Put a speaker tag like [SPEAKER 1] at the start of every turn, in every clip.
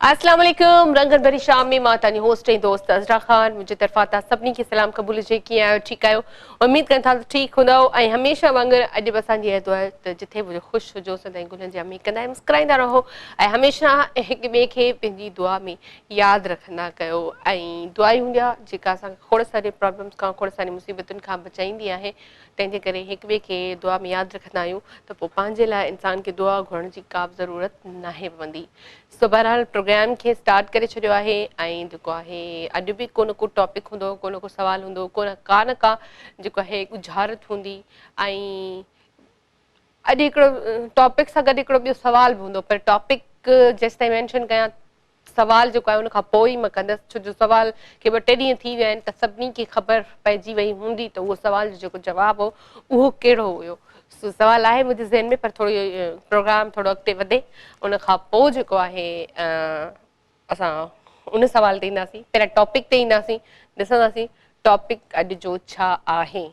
[SPEAKER 1] अस्सलाम वालेकुम। रंगन भरी शाम में मां तानी होस्ट ऐं दोस्त अज़रा ख़ान मुंहिंजे तरफ़ां तव्हां सभिनी खे सलाम क़बूल जे। कीअं आहियो? ठीकु आहियो? उमेद कनि था त ठीकु हूंदव ऐं हमेशह वांगुरु अॼु बि असांजी इहा दुआ आहे त जिथे बि ख़ुशि हुजो सदाईं गुलनि जा मींहं कंदा मुस्कुराईंदा रहो ऐं हमेशह हिक ॿिए खे पंहिंजी दुआ में यादि रखंदा कयो। ऐं दुआ ई हूंदी आहे जेका असांखे खोड़ सारे प्रॉब्लम्स खां खोड़ सारी मुसीबतुनि खां बचाईंदी आहे। तंहिंजे करे हिक ॿिए खे दुआ में यादि रखंदा आहियूं त पोइ पंहिंजे लाइ इंसान खे दुआ घुरण जी का बि ज़रूरत नाहे पवंदी। सो बहरहाल प्रोग्राम खे स्टार्ट करे छॾियो आहे ऐं जेको आहे अॼु बि को न को टॉपिक हूंदो, को न को सवाल हूंदो, को न का जेको आहे गुज़ारत हूंदी। ऐं अॼु हिकिड़ो टॉपिक सां गॾु हिकिड़ो ॿियो सवाल बि हूंदो, पर टॉपिक जेसिताईं मेंशन कयां सवाल जेको आहे उनखां पोइ ई मां कंदसि, छो जो सवाल खे ॿ टे ॾींहं थी विया आहिनि त सभिनी खे ख़बर पइजी वई हूंदी त उहो सवाल जो जेको जवाबु हो उहो कहिड़ो हुयो। सवाल आहे मुंहिंजे ज़हन में, पर थोरो प्रोग्राम थोरो अॻिते वधे उनखां पोइ जेको आहे असां उन सवाल ते ईंदासीं। पहिरियां टॉपिक ते ईंदासीं, ॾिसंदासीं टॉपिक अॼु जो छा आहे।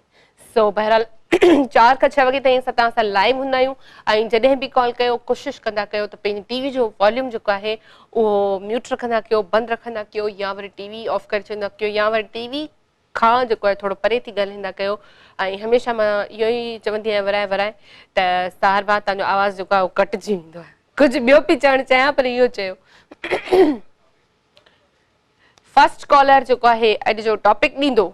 [SPEAKER 1] सो बहरहाल 4 खां 6 वॻे ताईं असां तव्हां सां लाइव हूंदा आहियूं ऐं जॾहिं बि कॉल कयो कोशिशि कंदा कयो त पंहिंजी टीवी जो वॉल्यूम जेको आहे उहो म्यूट रखंदा कयो, बंदि रखंदा कयो, या वरी टीवी ऑफ करे छॾींदा कयो, या वरी टीवी खां जेको आहे थोरो परे थी ॻाल्हाईंदा कयो। ऐं हमेशह मां इहो ई चवंदी आहियां वराए त सार बार तव्हांजो आवाज़ जेको आहे उहो कटिजी वेंदो आहे। कुझु ॿियो पई चवणु चाहियां पर इहो चयो। फर्स्ट कॉलर जेको आहे अॼु जो टॉपिक ॾींदो।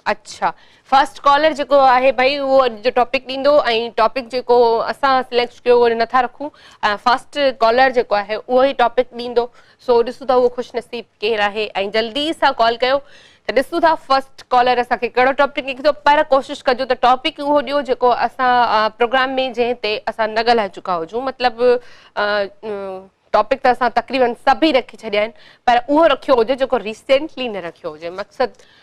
[SPEAKER 1] अच्छा, फर्स्ट कॉलर जेको आहे भई उहो अॼु जो टॉपिक ॾींदो ऐं टॉपिक जेको असां सिलेक्ट कयो उहो नथा रखूं। फर्स्ट कॉलर जेको आहे उहो ई टॉपिक ॾींदो। सो ॾिसूं था उहो ख़ुशनसीब केरु आहे ऐं जल्दी सां कॉल कयो त ॾिसूं था फर्स्ट कॉलर असांखे कहिड़ो टॉपिक लिखंदो। पर कोशिशि कजो त टॉपिक उहो ॾियो जेको असां प्रोग्राम में जंहिं ते असां न ॻाल्हाए चुका हुजूं। मतिलबु टॉपिक त असां तक़रीबन सभई रखी छॾिया आहिनि, पर उहो रखियो हुजे जेको रिसेंटली न रखियो हुजे। मक़सदु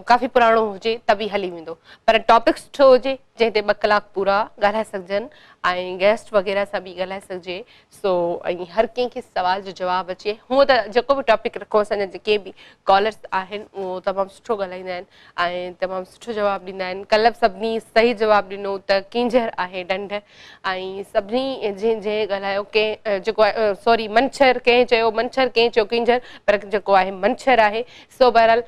[SPEAKER 1] काफ़ी पुराणो हुजे त बि हली वेंदो, पर टॉपिक सुठो हुजे जंहिं ते 2 कलाक पूरा ॻाल्हाए सघजनि ऐं गेस्ट वग़ैरह सां बि ॻाल्हाए सघिजे। सो ऐं हर कंहिंखे सवाल जो जवाबु अचे। हूअं त जेको बि टॉपिक रखो असांजा जेके बि कॉलर्स आहिनि उहो तमामु सुठो ॻाल्हाईंदा आहिनि ऐं तमामु सुठो जवाबु ॾींदा आहिनि। कल्ह बि सभिनी सही जवाबु ॾिनो त किंजर आहे ॾंढ, ऐं सभिनी जंहिं ॻाल्हायो कंहिं जेको आहे सॉरी मंछर, कंहिं चयो मंछर, कंहिं चयो किंजर, पर जेको आहे मंछर आहे। सो बहरहाल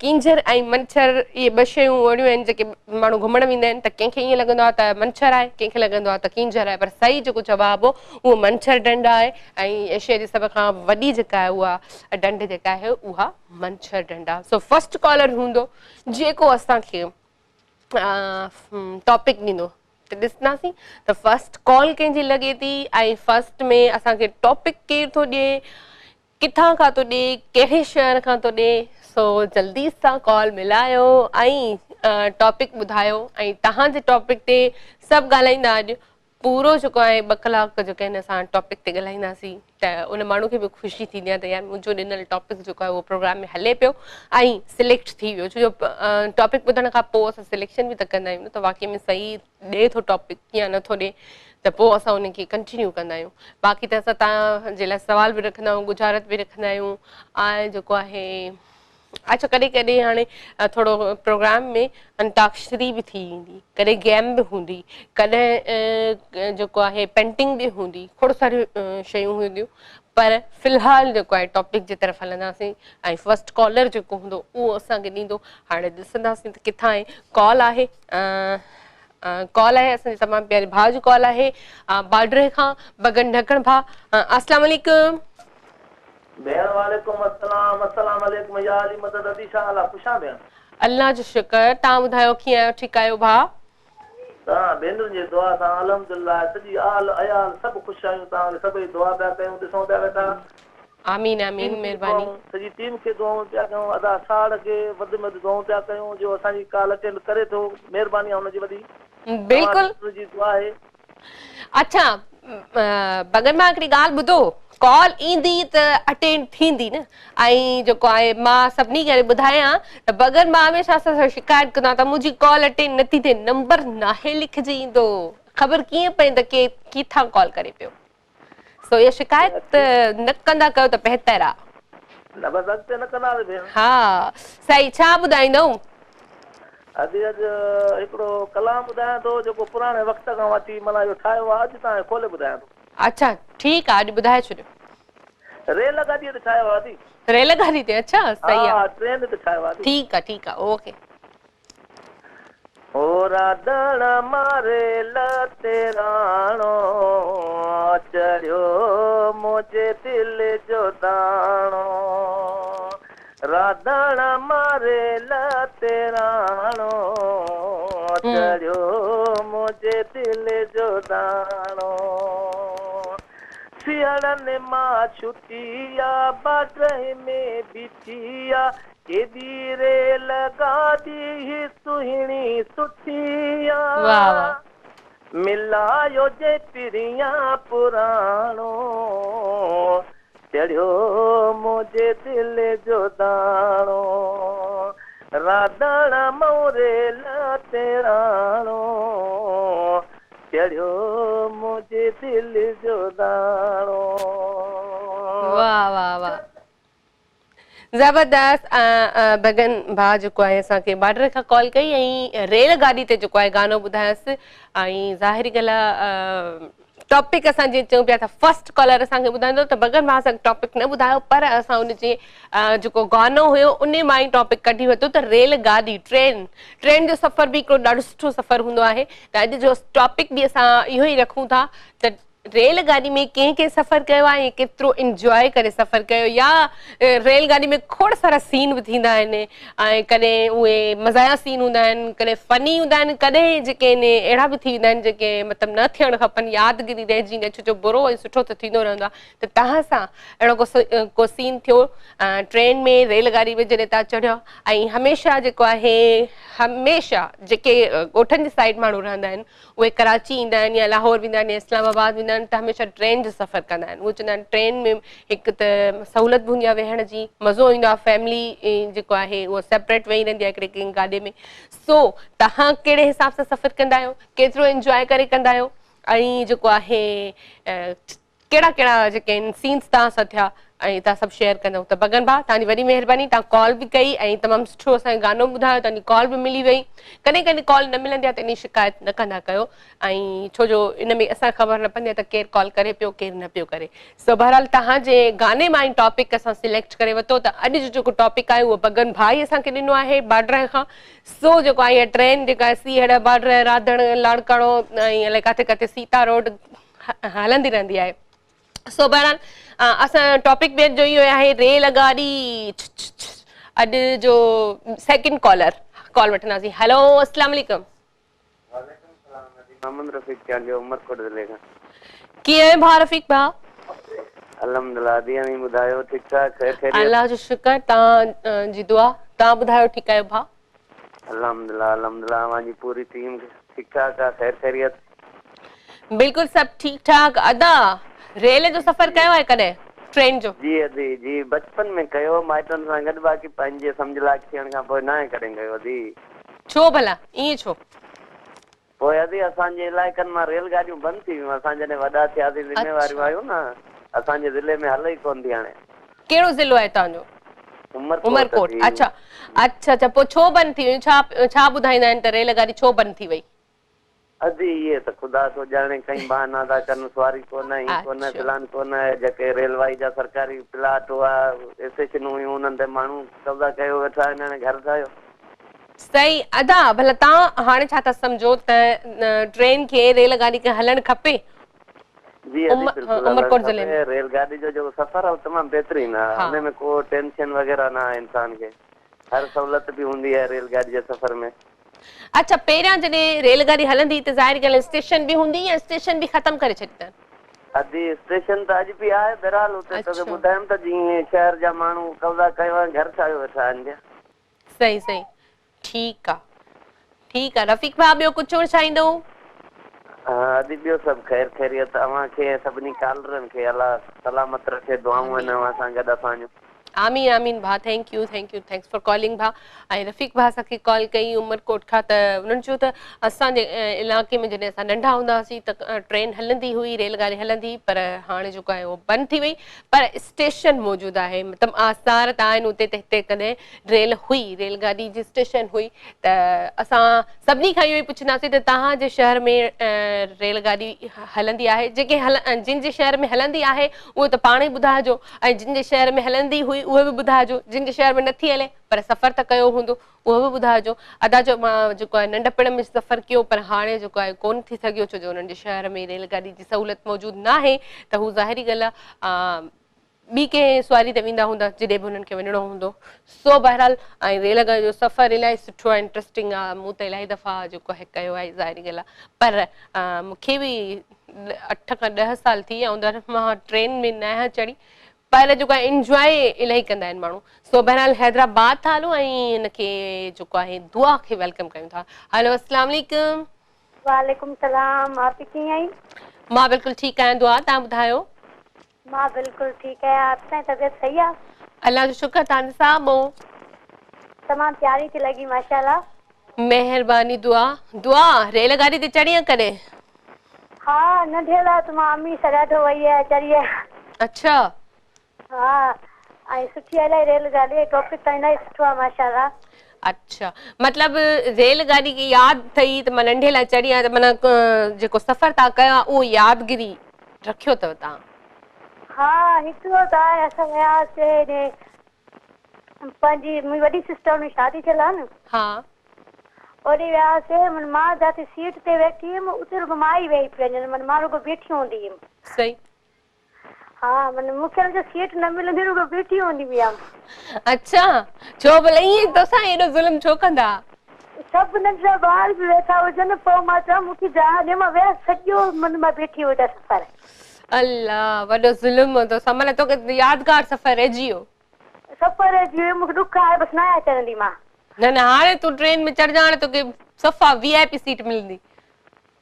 [SPEAKER 1] किंजर ऐं मंछर इहे 2 शयूं अहिड़ियूं आहिनि जेके माण्हू घुमणु वेंदा आहिनि त कंहिंखे ईअं लॻंदो आहे त मंछर आहे, कंहिंखे लॻंदो आहे त किंजर आहे, पर सही जेको जवाबु हो उहो मंछर ॾंढ आहे। ऐं एशिया जी सभ खां वॾी जेका आहे उहा ॾंढ जेका आहे उहा मंछर ॾंढ आहे। सो फर्स्ट कॉलर हूंदो जेको असांखे टॉपिक ॾींदो त ॾिसंदासीं त फर्स्ट कॉल कंहिंजी लॻे थी ऐं फर्स्ट में असांखे टॉपिक केरु थो ॾिए, किथां खां थो ॾिए, कहिड़े शहर खां थो ॾिए। सो जल्दी सां कॉल मिलायो ऐं टॉपिक ॿुधायो ऐं तव्हांजे टॉपिक ते सभु ॻाल्हाईंदा। अॼु पूरो जेको आहे 2 कलाक जेके आहिनि असां टॉपिक ते ॻाल्हाईंदासीं त उन माण्हू खे बि ख़ुशी थींदी आहे त यार मुंहिंजो ॾिनल टॉपिक जेको आहे उहो प्रोग्राम में हले पियो ऐं सिलेक्ट थी वियो। छो जो टॉपिक ॿुधण खां पोइ असां सिलेक्शन बि त कंदा आहियूं न त वाक़ई में सही ॾिए थो टॉपिक या नथो ॾिए, त पोइ असां उनखे कंटिन्यू कंदा आहियूं। बाक़ी त असां तव्हांजे लाइ सवाल बि रखंदा आहियूं, गुज़ारत बि रखंदा आहियूं ऐं जेको आहे अच्छा कॾहिं कॾहिं हाणे थोरो प्रोग्राम में अंताक्षरी बि थी वेंदी, कॾहिं गेम बि हूंदी, कॾहिं जेको आहे पेंटिंग बि हूंदी, खोड़ सारियूं शयूं हूंदियूं। पर फ़िलहाल जेको आहे टॉपिक जे तरफ़ हलंदासीं ऐं फर्स्ट कॉलर जेको हूंदो उहो असांखे ॾींदो। हाणे ॾिसंदासीं त किथां आहे कॉल आहे। कॉल आहे असांजे तमामु प्यारे भाउ जी कॉल आहे बाडरे खां बगन ढकण भाउ। अस्सलाम वालेकुम।
[SPEAKER 2] भेण वालेकुम अस्सलाम। अस्सलाम वालेकुम या अली मदद अदी शाह अला खुशा भेण।
[SPEAKER 1] अल्लाह जो शुक्र। तव्हां ॿुधायो कीअं आहियो? ठीकु आहियो भाउ?
[SPEAKER 2] तव्हां भेनरुनि जी दुआ सां अल्हम्दुलिल्लाह सॼी आल अयाल सभु ख़ुशि आहियूं। तव्हांखे सभई दुआ पिया कयूं, ॾिसूं पिया वेठा।
[SPEAKER 1] आमीन आमीन, महिरबानी।
[SPEAKER 2] सॼी टीम खे दुआऊं पिया कयूं, अदा साड़ खे वधि में वधि दुआऊं पिया कयूं जो असांजी कॉल अटेंड करे थो। महिरबानी आहे हुनजी वॾी।
[SPEAKER 1] बिल्कुलु
[SPEAKER 2] जी दुआ आहे।
[SPEAKER 1] अच्छा बगन मां हिकिड़ी ॻाल्हि ॿुधो, कॉल ईंदी त अटेंड थींदी न। ऐं जेको आहे मां सभिनी खे ॿुधायां त बगन मां हमेशह असां सां शिकायत कंदो आहे त मुंहिंजी कॉल अटेंड नथी थिए, नंबर नाहे लिखिजी ईंदो, ख़बर कीअं पए त के किथां कॉल करे पियो। सो इहा शिकायत न कंदा कयो त बहितर आहे।
[SPEAKER 2] न बसि अॻिते न कंदासीं भेण।
[SPEAKER 1] हा सही। छा ॿुधाईंदव?
[SPEAKER 2] अॼु हिकिड़ो कलाम ॿुधायां थो जेको पुराणे वक़्त खां वठी माना इहो ठाहियो आहे, अॼु तव्हांखे खोले ॿुधायां थो।
[SPEAKER 1] अच्छा ठीकु आहे, अॼु ॿुधाए छॾियो।
[SPEAKER 2] रेलगाॾीअ ते ठाहियो आहे दी।
[SPEAKER 1] रेलगाड़ी ते? अच्छा सही आहे।
[SPEAKER 2] हा ट्रेन ते ठाहियो आहे।
[SPEAKER 1] ठीक आहे ओके।
[SPEAKER 2] ओ राधण मारे लते राणो चढ़ियो मुझे दिल जो दाणो। राधण मारे लते राणो चढ़ियो मुझे दिल जो दाणो। सियाड़न मां छुटिया बाटई में बिछिया केदी रेल गाड़ी सुहिणी सुठिया।
[SPEAKER 1] वाह वाह।
[SPEAKER 2] मिलायो जे पिरिया पुराणो चढ़ियो मुझे दिल जो दाणो। राधण मोरे लते राणो चढ़ियो मुझे दिल जो दाणो।
[SPEAKER 1] वाह वाह वाह जबरदस्त। भगन भाउ जेको आहे असांखे बॉर्डर खां कॉल कई ऐं रेलगाॾी ते जेको आहे गानो ॿुधायसि ऐं ज़ाहिरी ॻाल्हि आहे टॉपिक असां जीअं चऊं पिया था फर्स्ट कॉलर असांखे ॿुधाईंदो त भगन भाउ असांखे टॉपिक न ॿुधायो पर असां उनजे जेको गानो हुयो उन मां ई टॉपिक कढी वरितो त रेलगाॾी ट्रेन जो सफ़र बि हिकिड़ो ॾाढो सुठो सफ़र हूंदो आहे। त अॼु जो टॉपिक बि असां इहो ई रखूं था त रेलगाॾी में कंहिं सफ़र कयो आहे ऐं केतिरो इंजॉय करे सफ़र कयो या रेलगाॾी में खोड़ सारा सीन बि थींदा आहिनि ऐं कॾहिं उहे मज़ा सीन हूंदा आहिनि कॾहिं फनी हूंदा आहिनि कॾहिं जेके आहिनि अहिड़ा बि थी वेंदा आहिनि जेके मतिलबु न थियणु खपनि यादगिरी रहिजी न छो बुरो ऐं सुठो त थींदो रहंदो आहे। त तव्हां सां अहिड़ो को सीन थियो ट्रेन में रेलगाॾी में जॾहिं तव्हां चढ़ियो ऐं हमेशह जेको आहे हमेशह जेके ॻोठनि जी साइड माण्हू रहंदा आहिनि उहे कराची ईंदा आहिनि या लाहौर वेंदा आहिनि या इस्लामाबाद वेंदा आहिनि त हमेशह ट्रेन जो सफ़र कंदा आहिनि। उहे चवंदा आहिनि ट्रेन में हिकु त सहूलियत बि हूंदी आहे वेहण जी मज़ो ईंदो आहे फैमिली जेको आहे उहो सेपरेट वेही रहंदी आहे हिकिड़े कंहिं गाॾी में। सो तव्हां कहिड़े हिसाब सां सफ़र कंदा आहियो केतिरो इंजॉय करे कंदा आहियो ऐं जेको आहे कहिड़ा कहिड़ा जेके आहिनि सीन्स तव्हां सां थिया ऐं तव्हां सभु शेयर कंदव त भगन भाउ तव्हांजी वॾी महिरबानी। तव्हां कॉल बि कई ऐं तमामु सुठो असांखे गानो ॿुधायो तव्हांजी कॉल बि मिली वई। कॾहिं कॾहिं कॉल न मिलंदी आहे त इन शिकायत न कंदा कयो ऐं छो जो इन में असांखे ख़बर न पवंदी आहे त केरु कॉल करे पियो केरु न पियो करे। सो बहरहाल तव्हांजे गाने मां ई टॉपिक असां सिलेक्ट करे वरितो त अॼु जो जेको टॉपिक आहे उहो भगन भाई असांखे ॾिनो आहे बॉर्डर खां। सो जेको आहे इहा ट्रेन जेका आहे सीहड़ बॉर्डर राधण लाड़काणो ऐं अलाए किथे किथे सीता रोड हलंदी रहंदी आहे। सो बहरहाल असां टॉपिक बि जो इहो आहे रेलगाॾी। अॼु जो सेकंड कॉल वठंदासीं। हेलो अस्सलाम वालेकुम।
[SPEAKER 2] मोहम्मद रफीक चांडियो उमरकोट ज़िले खां।
[SPEAKER 1] कीअं आहे भाउ रफ़ीक भाउ?
[SPEAKER 2] अल्हम्दुलिल्लाह दी ॿुधायो ठीकु ठाक खैरियत?
[SPEAKER 1] अल्लाह जो शुक्र तव्हां जी दुआ। तव्हां ॿुधायो ठीकु आहियो भाउ?
[SPEAKER 2] अल्हम्दुलिल्लाह अल्हम्दुलिल्लाह मुंहिंजी पूरी टीम ठीकु ठाक आहे खैरियत?
[SPEAKER 1] बिल्कुलु सभु ठीकु ठाक। अदा रेल जो सफ़र कयो आहे कॾहिं ट्रेन जो?
[SPEAKER 2] जी अदी जी बचपन में कयो माइटनि सां गॾु बाक़ी पंहिंजे सम्झ लाइक़ थियण खां पोइ न आहे कॾहिं कयो दी।
[SPEAKER 1] छो भला ईअं छो?
[SPEAKER 2] पोइ अदी असांजे इलाइक़नि मां रेलगाॾियूं बंदि थी वियूं। असां जॾहिं वॾा थियासीं ज़िम्मेवारियूं आयूं न असांजे ज़िले में हले ई कोन थी हाणे।
[SPEAKER 1] कहिड़ो ज़िलो आहे तव्हांजो? उमरकोट। अच्छा अच्छा अच्छा पोइ छो बंदि थी वियूं? छा ॿुधाईंदा आहिनि त रेलगाॾी छो बंदि थी वई?
[SPEAKER 2] अदी इहे त ख़ुदा थो ॼाणे कई बहाना था कनि सवारी कोन ही कोन प्लान कोन जेके रेलवाई जा सरकारी प्लाट हुआ स्टेशनूं हुयूं उन्हनि ते माण्हू कब्ज़ा कयो वेठा आहिनि हाणे घर ठाहियो।
[SPEAKER 1] सही अदा भला तव्हां हाणे छा था सम्झो त ट्रेन खे रेलगाॾी खे हलणु खपे?
[SPEAKER 2] जी
[SPEAKER 1] उमरकोट ज़िले में
[SPEAKER 2] रेलगाॾी जो जेको सफ़र आहे तमामु बहितरीन आहे। हुन में को टेंशन वग़ैरह न आहे इंसान खे। हर सहूलियत बि हूंदी आहे रेलगाॾी जे सफ़र में।
[SPEAKER 1] अच्छा पहिरियां जॾहिं रेलगाॾी हलंदी त ज़ाहिर ॻाल्हि स्टेशन बि हूंदी या स्टेशन बि ख़तमु करे छॾींदा आहिनि?
[SPEAKER 2] अदी स्टेशन त अॼु बि आहे बहरहाल हुते त ॿुधायमि त जीअं शहर जा माण्हू कब्ज़ा कयो आहे घर ठाहियो वेठा आहिनि।
[SPEAKER 1] सही सही ठीकु आहे रफ़ीक भाउ ॿियो कुझु चवणु चाहींदो?
[SPEAKER 2] अदी ॿियो सभु खैरियत। तव्हांखे सभिनी कॉलरनि खे अलाह सलामत रखे दुआऊं आहिनि अव्हां सां गॾु असांजूं।
[SPEAKER 1] आमीन आमीन भा thank you thanks for calling भा ऐं रफ़ीक भा असांखे कॉल कई उमरकोट खां त उन्हनि चयो त असांजे इलाइक़े में जॾहिं असां नंढा हूंदा हुआसीं त ट्रेन हलंदी हुई रेलगाॾी हलंदी पर हाणे जेको आहे उहो बंदि थी वई पर स्टेशन मौजूदु आहे मतिलबु आसार त आहिनि उते त हिते कॾहिं रेल हुई रेलगाॾी जी स्टेशन हुई त असां सभिनी खां इहो ई पुछंदासीं त तव्हांजे शहर में रेलगाॾी हलंदी आहे जेके जिन जे शहर में हलंदी आहे उहो त पाण ई ॿुधाइजो ऐं जिन जे शहर में हलंदी हुई उहे बि ॿुधाइजो जिन जे शहर में नथी हले पर सफ़र त कयो हूंदो उहो बि ॿुधाइजो अदा जो मां जेको आहे नंढपण में सफ़र कयो पर हाणे जेको आहे कोन थी सघियो छो जो हुननि जे शहर में रेलगाॾी जी सहूलियत मौजूदु न आहे त हू ज़ाहिरी ॻाल्हि आहे ॿी कंहिं सवारी ते वेंदा हूंदा जॾहिं बि हुननि खे वञिणो हूंदो सो बहरहाल ऐं रेलगाॾी जो सफ़रु इलाही सुठो आहे इंट्रस्टिंग आहे मूं त इलाही दफ़ा जेको आहे कयो आहे ज़ाहिरी ॻाल्हि आहे पर मूंखे बि 8 खां 10 साल थी विया हूंदा मां ट्रेन में न चढ़ी पर जेको आहे इंजॉय इलाही कंदा आहिनि माण्हू सो बहरहाल हैदराबाद था हलूं ऐं हिनखे जेको आहे दुआ खे वेलकम कयूं था हलो अस्सलाम वालेकुम
[SPEAKER 3] वालेकुम सलाम आप कीअं आई
[SPEAKER 1] मां बिल्कुलु ठीकु आहियां दुआ तव्हां ॿुधायो
[SPEAKER 3] मां बिल्कुलु ठीकु आहियां आपकी तबियत सही आहे
[SPEAKER 1] अल्लाह जो शुक्र तव्हांजे साम्हूं
[SPEAKER 3] तमामु प्यारी थी लॻी माशाल्लाह
[SPEAKER 1] महिरबानी दुआ दुआ रेलगाॾी ते चढ़ी कॾहिं
[SPEAKER 3] हा नंढे लाइ त मां अम्मी सां ॾाढो वई आहियां चढ़ी आहियां
[SPEAKER 1] अच्छा
[SPEAKER 3] हा ऐं सुठी आहे इलाही रेलगाॾी टॉपिक त इलाही सुठो आहे माशाल्लाह
[SPEAKER 1] अच्छा मतलब रेलगाॾी की यादि अथई त मां नंढे लाइ चढ़ी आहियां त माना जेको सफ़र तव्हां कयो आहे उहो यादगिरी रखियो अथव तव्हां
[SPEAKER 3] हा हिकिड़ो त आहे असां वियासीं पंहिंजी मुंहिंजी वॾी सिस्टर में शादी थियल आहे न
[SPEAKER 1] हा
[SPEAKER 3] ओॾे वियासीं मां जिते सीट ते वेठी हुयमि उते रुॻो मां ई वेही पई वञा मां रुॻो बीठी हूंदी हुयमि
[SPEAKER 1] सही
[SPEAKER 3] हा माना मूंखे सीट न मिलंदी रुॻो बीठी हूंदी हुयमि
[SPEAKER 1] अच्छा छो भले ईअं तोसां एॾो ज़ुल्म छो कंदा
[SPEAKER 3] सभु नंढा ॿार बि वेठा हुजनि पोइ मां चवां मूंखे जहा ॾे मां विया सॼो मन मां बीठी हुजां सफ़र
[SPEAKER 1] अल्लाह वॾो ज़ुल्म तोसां माना तोखे यादगार सफ़र रहिजी वियो
[SPEAKER 3] सफ़र जी मूंखे ॾुख आहे बसि न अचंदी मां
[SPEAKER 1] न न हाणे तूं ट्रेन में चढ़जां हाणे तोखे सफ़ा VIP सीट मिलंदी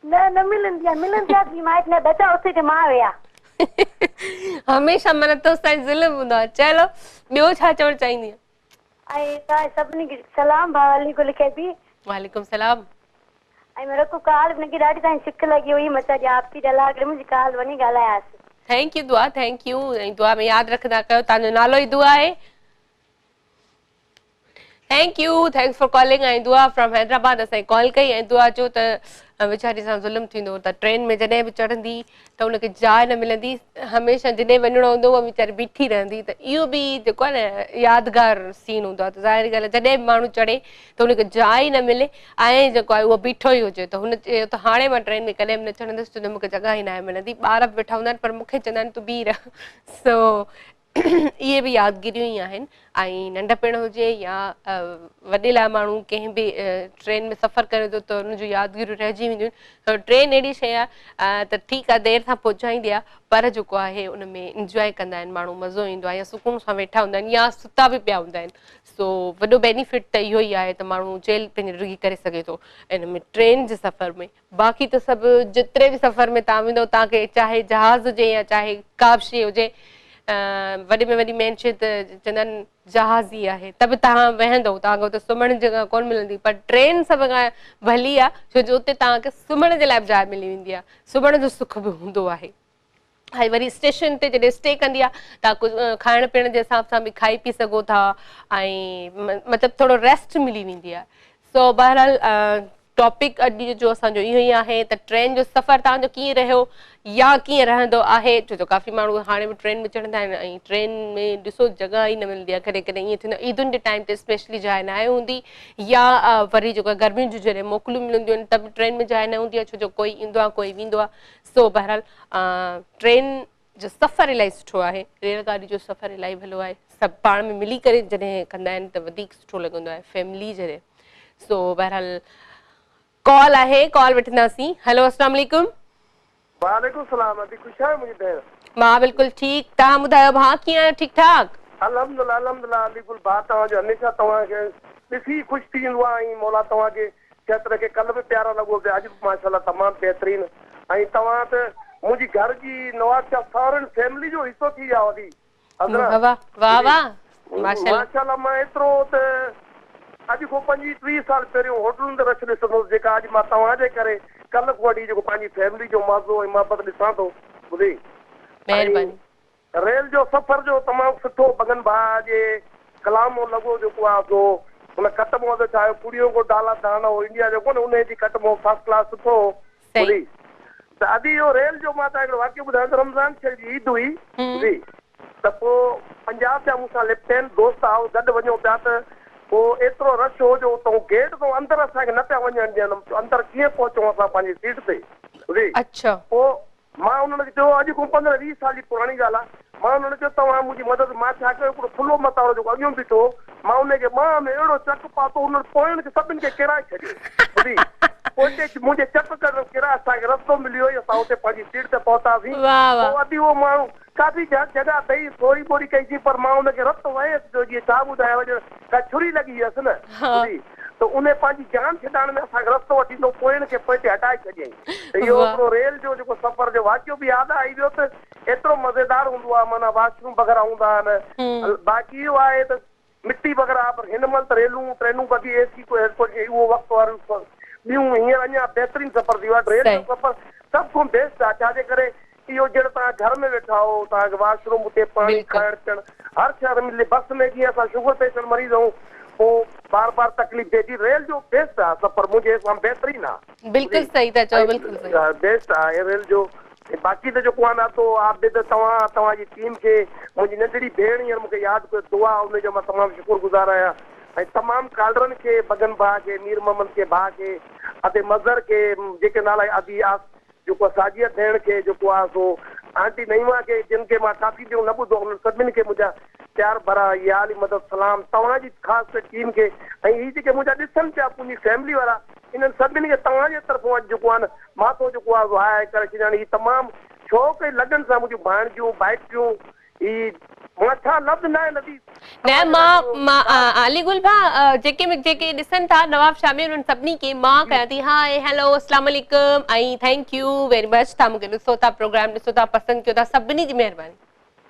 [SPEAKER 3] न मिलंदी आहे मां न बचा उते ते मां विया
[SPEAKER 1] हमेशह मन तोसां ज़ुल्म हूंदो आहे चलो ॿियो छा चवणु चाहींदी
[SPEAKER 3] ऐं तव्हां सभिनी खे सलाम भाउ अली गुल खे बि
[SPEAKER 1] वालेकुम सलाम
[SPEAKER 3] ऐं मेरे को काल मूंखे ॾाढी तव्हांजी सिक लॻी हुई मचा जी आपसी डला मुंहिंजी काल वञी ॻाल्हायासीं
[SPEAKER 1] थैंक यू दुआ थैंक यू ऐं दुआ में यादि रखंदा कयो तव्हांजो नालो ई दुआ आहे thank you thanks for calling ऐं दुआ फ्रॉम हैदराबाद असांखे कॉल कई ऐं दुआ चयो त वीचारी सां ज़ुल्म थींदो त ट्रेन में जॾहिं बि चढ़ंदी त हुनखे जाइ न मिलंदी हमेशह जॾहिं वञिणो हूंदो उहा वीचारी बीठी रहंदी त इहो बि जेको आहे न यादगार सीन हूंदो आहे त ज़ाहिरी ॻाल्हि आहे जॾहिं बि माण्हू चढ़े त हुनखे जाइ न मिले ऐं जेको आहे उहो बीठो ई हुजे त हुन चयो त हाणे मां ट्रेन में कॾहिं बि न चढ़ंदसि छो जो मूंखे जॻह ई न मिलंदी ॿार बि वेठा हूंदा आहिनि पर मूंखे चवंदा आहिनि तूं बीह रह सो इहे बि यादगिरियूं ई आहिनि ऐं नंढपण हुजे या वॾे लाइ माण्हू कंहिं बि ट्रेन में सफ़र करे थो त हुनजूं यादगिरियूं रहिजी वेंदियूं आहिनि ट्रेन अहिड़ी शइ आहे त ठीकु आहे देरि सां पहुचाईंदी आहे पर जेको आहे उन में इंजॉय कंदा आहिनि माण्हू मज़ो ईंदो आहे या सुकून सां वेठा हूंदा आहिनि या सुता बि पिया हूंदा आहिनि सो वॾो बेनिफिट त इहो ई आहे त माण्हू जेल पंहिंजी ज़िंदगी करे सघे थो इन में ट्रेन जे सफ़र में बाक़ी त सभु जेतिरे बि सफ़र में तव्हां वेंदव तव्हांखे चाहे जहाज़ हुजे या चाहे का बि शइ हुजे वॾे में वॾी मेन शइ त चवंदा आहिनि जहाज़ ई आहे त बि तव्हां वेहंदव तव्हांखे हुते सुम्हण जी जॻह कोन मिलंदी पर ट्रेन सभ खां भली आहे छो जो उते तव्हांखे सुम्हण जे लाइ बि जाइ मिली वेंदी आहे सुम्हण जो सुख बि हूंदो आहे ऐं वरी स्टेशन ते जॾहिं स्टे कंदी आहे तव्हां कुझु खाइण पीअण जे हिसाब सां बि खाई पी सघो था ऐं मतिलबु थोरो रेस्ट मिली वेंदी आहे सो बहरहाल टॉपिक अॼु जो असांजो इहो ई आहे त ट्रेन जो सफ़र तव्हांजो कीअं रहियो या कीअं रहंदो आहे छो जो काफ़ी माण्हू हाणे बि ट्रेन में चढ़ंदा आहिनि ऐं ट्रेन में ॾिसो जॻह ई न मिलंदी आहे कॾहिं कॾहिं ईअं थींदो आहे ईदुनि जे टाइम ते स्पेशली जाइ न आहे हूंदी या वरी जेको आहे गर्मियुनि जूं जॾहिं मोकलूं मिलंदियूं आहिनि त बि ट्रेन में जाइ न हूंदी आहे छो जो कोई ईंदो आहे कोई वेंदो आहे सो बहरहाल ट्रेन जो सफ़र इलाही सुठो आहे रेलगाॾी जो सफ़र इलाही भलो आहे सभु पाण में मिली करे जॾहिं कंदा आहिनि त वधीक सुठो लॻंदो आहे फैमिली जॾहिं सो बहरहाल कॉल आहे कॉल वठंदासीं हेलो अस्सलाम वालेकुम
[SPEAKER 4] वालेकुम सलाम अदी खुश आहे मुंहिंजी भेण
[SPEAKER 1] मां बिल्कुलु ठीकु तव्हां ॿुधायो भाउ कीअं आहियो ठीकु ठाक
[SPEAKER 4] अल्हम्दुलिल्लाह अल्हम्दुलिल्लाह अलीकुल भाउ तव्हांजो हमेशह तव्हांखे ॾिसी ख़ुशि थी वेंदो आहे ऐं मौला तव्हांखे क्षेत्र खे कल्ह बि प्यारा लॻो पिया अॼु बि माशाल्लाह तमामु बहितरीनु ऐं तव्हां त मुंहिंजी घर जी नवाज़ सावरनि फैमिली जो हिसो थी विया वॾी
[SPEAKER 1] वाह वाह
[SPEAKER 4] माशाल्लाह मां एतिरो त अॼु खां 25-30 साल पहिरियों होटलुनि ते रश ॾिसंदुसि जेका अॼु मां तव्हांजे करे कल्ह खां वठी जेको पंहिंजी फैमिली जो मज़ो ऐं मोहबत ॾिसां थो ॿुधी रेल जो सफ़र जो तमामु सुठो बगन भाउ जे कलाम लॻो जेको आहे सो हुन कटमो ते छा पुड़ियो को डाला दाना हो इंडिया जो कोन उन जी कटमो फर्स्ट क्लास सुठो ॿुधी त अॼु इहो रेल जो मां तव्हां हिकिड़ो वाक़ियो ॿुधायां त रमज़ान शरीफ़ जी ईद हुई ॿुधी त पोइ पंजाब जा मूंसां लिपटनि दोस्त आओ गॾु वञूं पिया त पोइ एतिरो रश हो जो उतां गेट तो अंदरि असांखे न पिया वञणु ॾियनि अंदरि कीअं पहुचूं असां पंहिंजी सीट ते ॿुधी पोइ मां उन्हनि खे चयो अॼु खां 15-20 साल जी पुराणी ॻाल्हि आहे मां उन्हनि चयो तव्हां मुंहिंजी मदद मां छा कयो हिकिड़ो थुल्हो मतारो जेको अॻियां बीठो मां उनखे मां में अहिड़ो चक पातो उन्हनि पोयनि खे सभिनि खे किराए छॾियो ॿुधी पोइ मुंहिंजे चक करण किराए असांखे रस्तो मिलियो असां हुते पंहिंजी सीट ते पहुतासीं पोइ अॼु उहो माण्हू काफ़ी जॻह अथई थोरी ॿोरी कईसीं पर मां उनखे रस्तो वयसि जो जीअं छा ॿुधायो का छुरी लॻी हुयसि न ॿुधी त उन पंहिंजी जान छॾाइण में असांखे रस्तो वठी ॾिनो पोयनि खे पोइ हटाए छॾियईं त इहो हिकिड़ो रेल जो जेको सफ़र जो वाक़ियो बि यादि आई वियो त एतिरो मज़ेदार हूंदो आहे माना वॉशरूम वग़ैरह हूंदा आहिनि बाक़ी इहो आहे त मिटी वग़ैरह पर हिन महिल त रेलूं ट्रेनूं कढी एसी को एयरपोर्ट उहो वक़्तु वारियूं ॿियूं हींअर अञा बहितरीनु सफ़र थी वियो आहे रेल जो सफ़र सभु खां बेस्ट आहे छाजे करे इहो जहिड़ो तव्हां घर में वेठा हो तव्हांखे वॉशरूम हुते पाणी खाइण पीअण हर शहर मिले बस में जीअं असां शुगर पेशेंट मरीज़ आहियूं पोइ बार बार तकलीफ़ थिए थी रेल जो बेस्ट आहे सफ़र मुंहिंजे हिसाब बहितरीनु आहे
[SPEAKER 1] बिल्कुलु सही था चओ बिल्कुलु सही
[SPEAKER 4] बेस्ट आहे रेल जो बाक़ी त जेको आहे न तो आबिद तव्हांजी टीम खे मुंहिंजी नंढड़ी भेण हींअर मूंखे यादि कयो दुआ हुनजो मां तमामु शुक्रगुज़ार आहियां ऐं तमामु कालरनि खे बगन भाउ खे मीर मोहम्मद के भाउ खे अते मज़र के जेके नाला आदि जेको साजिया भेण खे जेको आहे सो आंटी नईमा के जिन खे मां काफ़ी ॾींहुं न ॿुधो उन्हनि सभिनी खे मुंहिंजा प्यार भरा या अली मदद सलाम तव्हांजी ख़ासि टीम खे ऐं हीअ जेके मुंहिंजा ॾिसनि पिया मुंहिंजी फैमिली वारा इन्हनि सभिनी खे तव्हांजे तरफ़ां अॼु जेको आहे न माथो जेको आहे हाए करे छॾियां हीअ तमामु शौक़ु ऐं लगन सां मुंहिंजियूं भाणिजियूं भाइटियूं ही मां छा लफ़्ज़ न आहे नदी
[SPEAKER 1] न मां अली गुल भाउ जेके ॾिसनि था नवाब शामी उन्हनि सभिनी खे मां कयां थी हाय हेलो अस्सलाम वालेकुम ऐं थैंक यू वेरी मच तव्हां मूंखे ॾिसो था प्रोग्राम ॾिसो था पसंदि कयो था सभिनी जी महिरबानी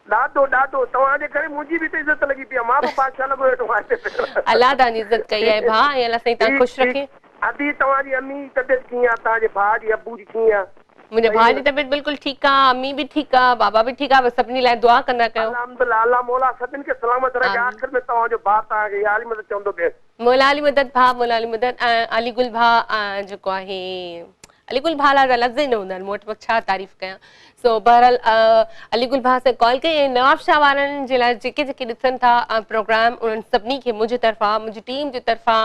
[SPEAKER 4] ॾाढो ॾाढो तव्हांजे करे मुंहिंजी बि त इज़त लॻी पई आहे मां बि बादशाह लॻो वेठो आहियां
[SPEAKER 1] अलाह तव्हांजी इज़त कई आहे भाउ ऐं अलाह साईं तव्हां ख़ुशि रखे
[SPEAKER 4] अदी तव्हांजी अम्मी तबियत कीअं आहे तव्हांजे भाउ जी अबू जी कीअं आहे
[SPEAKER 1] मुंहिंजे भाउ जी तबियत बिल्कुलु ठीकु आहे अम्मी बि ठीकु आहे बाबा बि ठीकु आहे बसि सभिनी लाइ दुआ कंदा कयो
[SPEAKER 4] अल्हम्दुलिल्लाह अल्लाह मौला सभिनि खे सलामत रखे आख़िर में तव्हांजो भाउ तव्हांखे या अली मदद चवंदो पिए
[SPEAKER 1] मौला अली मदद भाउ मौला अली मदद अली गुल भाउ जेको आहे अली गुल भाउ लाइ लफ़्ज़ ई न हूंदा आहिनि मूं वटि छा तारीफ़ कयां सो बहरहाल अली गुल भाउ सां कॉल कई ऐं नवाब शाह वारनि जे लाइ जेके ॾिसनि था प्रोग्राम उन्हनि सभिनी खे मुंहिंजे तरफ़ां मुंहिंजी टीम जे तरफ़ां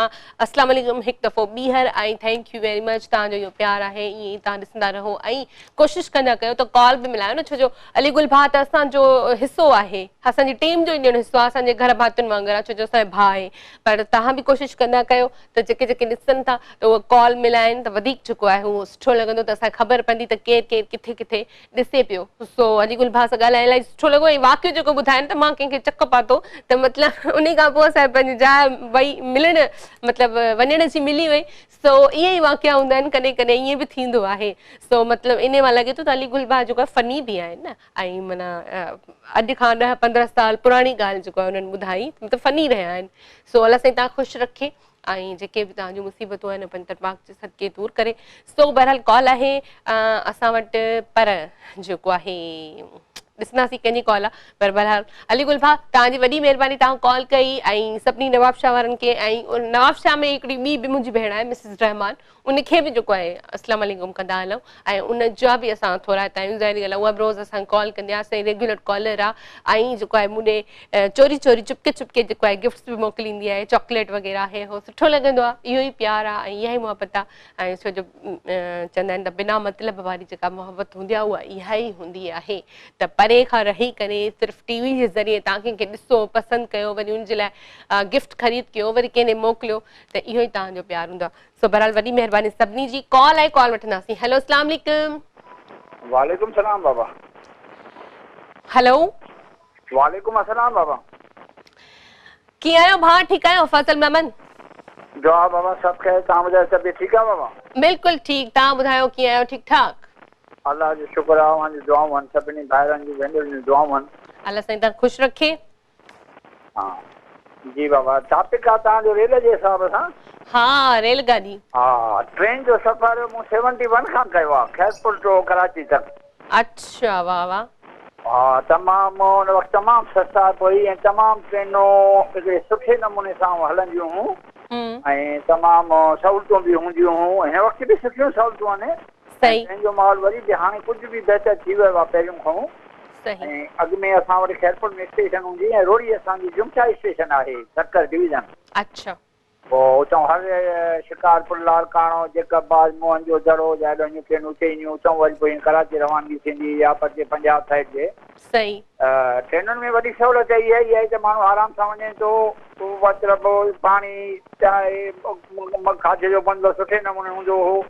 [SPEAKER 1] अस्सलाम वालेकुम हिकु दफ़ो ॿीहर ऐं थैंक यू वेरी मच तव्हांजो इहो प्यार आहे ईअं ई तव्हां ॾिसंदा रहो ऐं कोशिशि कंदा कयो त कॉल बि मिलायो न छो जो अली गुल भाउ त असांजो हिसो आहे असांजी टीम जो ॼण हिसो आहे असांजे घर भातियुनि वांगुरु आहे छो जो असांजो भाउ आहे पर तव्हां बि कोशिशि कंदा कयो त जेके ॾिसनि था त उहो कॉल मिलाइनि त वधीक जेको आहे उहो सुठो लॻंदो त असांखे ख़बर पवंदी त केरु किथे किथे ॾिसे पियो सो अली गुल भाउ सां ॻाल्हाए इलाही सुठो लॻो ऐं वाक़ियो जेको ॿुधाइनि त मां कंहिंखे चक पातो त मतिलबु उन खां पोइ असांजे पंहिंजी जाइ वई मिलण मतिलबु वञण जी मिली वई सो इहे ई वाक़िया हूंदा आहिनि कॾहिं कॾहिं ईअं बि थींदो आहे सो मतिलबु इन मां लॻे थो त अली गुल भाउ जेको आहे फनी बि आहिनि न ऐं माना अॼु खां 10-15 साल पुराणी ॻाल्हि जेको आहे हुननि ॿुधाई मतिलबु फनी रहिया आहिनि सो अलाह साईं तव्हां ख़ुशि रखे ऐं जेके बि तव्हांजूं मुसीबतूं आहिनि पंहिंजे पाक जे सदके दूर करे सो बहरहाल कॉल आहे असां वटि पर जेको आहे ॾिसंदासीं कंहिंजी कॉल आहे पर बहरहाल अली गुल भाउ तव्हांजी वॾी महिरबानी तव्हां कॉल कई ऐं सभिनी नवाब शाह वारनि खे ऐं नवाब शाह में हिकिड़ी ॿी बि मुंहिंजी भेण आहे मिसिस रहमान उनखे बि जेको आहे अस्सलाम वालेकुम कंदा हलूं ऐं उनजा बि असां थोरा हितां आहियूं ज़ाहिरी ॻाल्हि आहे उहा बि रोज़ु असां कॉल कंदी आहे असांजी रेगुलर कॉलर आहे ऐं जेको आहे मूंॾे चोरी चोरी चुपके चुपके जेको आहे गिफ्ट्स बि मोकिलींदी आहे चॉकलेट वग़ैरह आहे उहो सुठो लॻंदो आहे इहो ई प्यारु आहे ऐं इहा ई मुहबत आहे ऐं छो जो चवंदा आहिनि त बिना मतिलब वारी जेका मुहबत हूंदी आहे उहा इहा ई हूंदी आहे त परे खां रही करे सिर्फ़ु टीवी जे ज़रिए तव्हां कंहिंखे ॾिसो पसंदि कयो वरी उनजे लाइ गिफ्ट ख़रीद कयो वरी कंहिं मोकिलियो त इहो ई तव्हांजो प्यारु हूंदो आहे सो बहरहाल वॾी महिरबानी सभिनी जी कॉल आहे कॉल वठंदासीं हेलो अस्सलाम वालेकुम
[SPEAKER 5] वालेकुम सलाम बाबा
[SPEAKER 1] हेलो
[SPEAKER 5] वालेकुम अस्सलाम बाबा
[SPEAKER 1] कीअं आहियो भाउ ठीकु आहियो फ़ज़ल महमद
[SPEAKER 5] दुआ बाबा सभु ख़ैर तव्हां ॿुधायो सभु ठीकु आहे बाबा
[SPEAKER 1] बिल्कुलु ठीकु तव्हां ॿुधायो कीअं आहियो ठीकु ठाक
[SPEAKER 5] अल्लाह जो शुक्र आहे दुआऊं आहिनि सभिनी भाइरनि जी भेनरुनि जूं दुआऊं आहिनि
[SPEAKER 1] अल्लाह साईं तव्हां ख़ुशि रखे
[SPEAKER 5] हाँ जी बाबा, टॉपिक आहे तव्हांजो रेल जे हिसाब सां।
[SPEAKER 1] हाँ, रेलगाड़ी।
[SPEAKER 5] हाँ, ट्रेन जो सफ़र मूं 71 खां कयो आहे, खैरपुर टू कराची तक।
[SPEAKER 1] अच्छा, वाह वाह।
[SPEAKER 5] हाँ, तमामु उन वक़्तु तमामु सस्ता कोई ऐं तमामु ट्रेनूं हिकिड़े सुठे नमूने सां हलंदियूं हुयूं ऐं तमामु सहूलियतूं बि हूंदियूं हुयूं। हिन वक़्तु बि सुठियूं सहूलियतूं आहिनि।
[SPEAKER 1] सही।
[SPEAKER 5] ट्रेन जो माहौल वरी बि हाणे कुझु बि बहितर थी वियो आहे पहिरियों खां।
[SPEAKER 1] सही।
[SPEAKER 5] ऐं अॻु में असां वटि खैरपुर में स्टेशन हूंदी ऐं रोड़ी असांजी जुमचा स्टेशन आहे, सक्कर डिवीज़न।
[SPEAKER 1] अच्छा।
[SPEAKER 5] पोइ उतां हर शिकारपुर लालकाणो जेकबाद मोहन जो दड़ो या हेॾो ट्रेनूं चईंदियूं, उतां वरी पोइ कराची रवानगी थींदी या पर पंजाब साइड जे।
[SPEAKER 1] सही।
[SPEAKER 5] ट्रेनुनि में वॾी सहूलियत इहा ई आहे त माण्हू आराम सां वञे थो, मतिलबु पाणी चांहि खाधे जो बंदोबस्तु सुठे नमूने हूंदो हो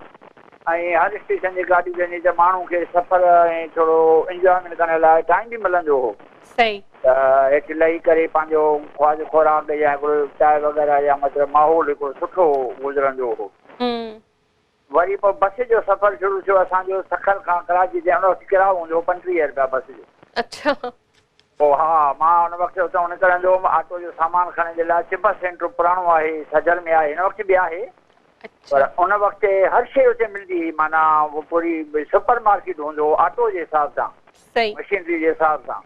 [SPEAKER 5] ऐं हर स्टेशन जी गाॾी वेंदी त माण्हू खे सफ़र ऐं थोरो इंजॉयमेंट करण लाइ टाइम बि मिलंदो हो।
[SPEAKER 1] सही।
[SPEAKER 5] त हेठि लही करे पंहिंजो ख्वाज खुराक या हिकिड़ो चांहि वग़ैरह या मतिलबु माहौल हिकिड़ो सुठो गुज़रंदो हो। वरी पोइ बस जो सफ़र शुरू थियो असांजो सखर खां कराची जे उन वक़्तु किरायो हूंदो हो 35 रुपया बस जो।
[SPEAKER 1] अच्छा।
[SPEAKER 5] पोइ हा, मां उन वक़्तु उतां निकिरंदो हुउमि ऑटो जो सामान खणण जे लाइ। चिबस सेंटर पुराणो आहे, सजल में आहे, हिन वक़्तु बि आहे। पर उन वक़्तु हर शइ उते मिलंदी हुई, माना उहो पूरी सुपर मार्केट हूंदो हो ऑटो जे हिसाब सां, मशीनरी जे हिसाब सां।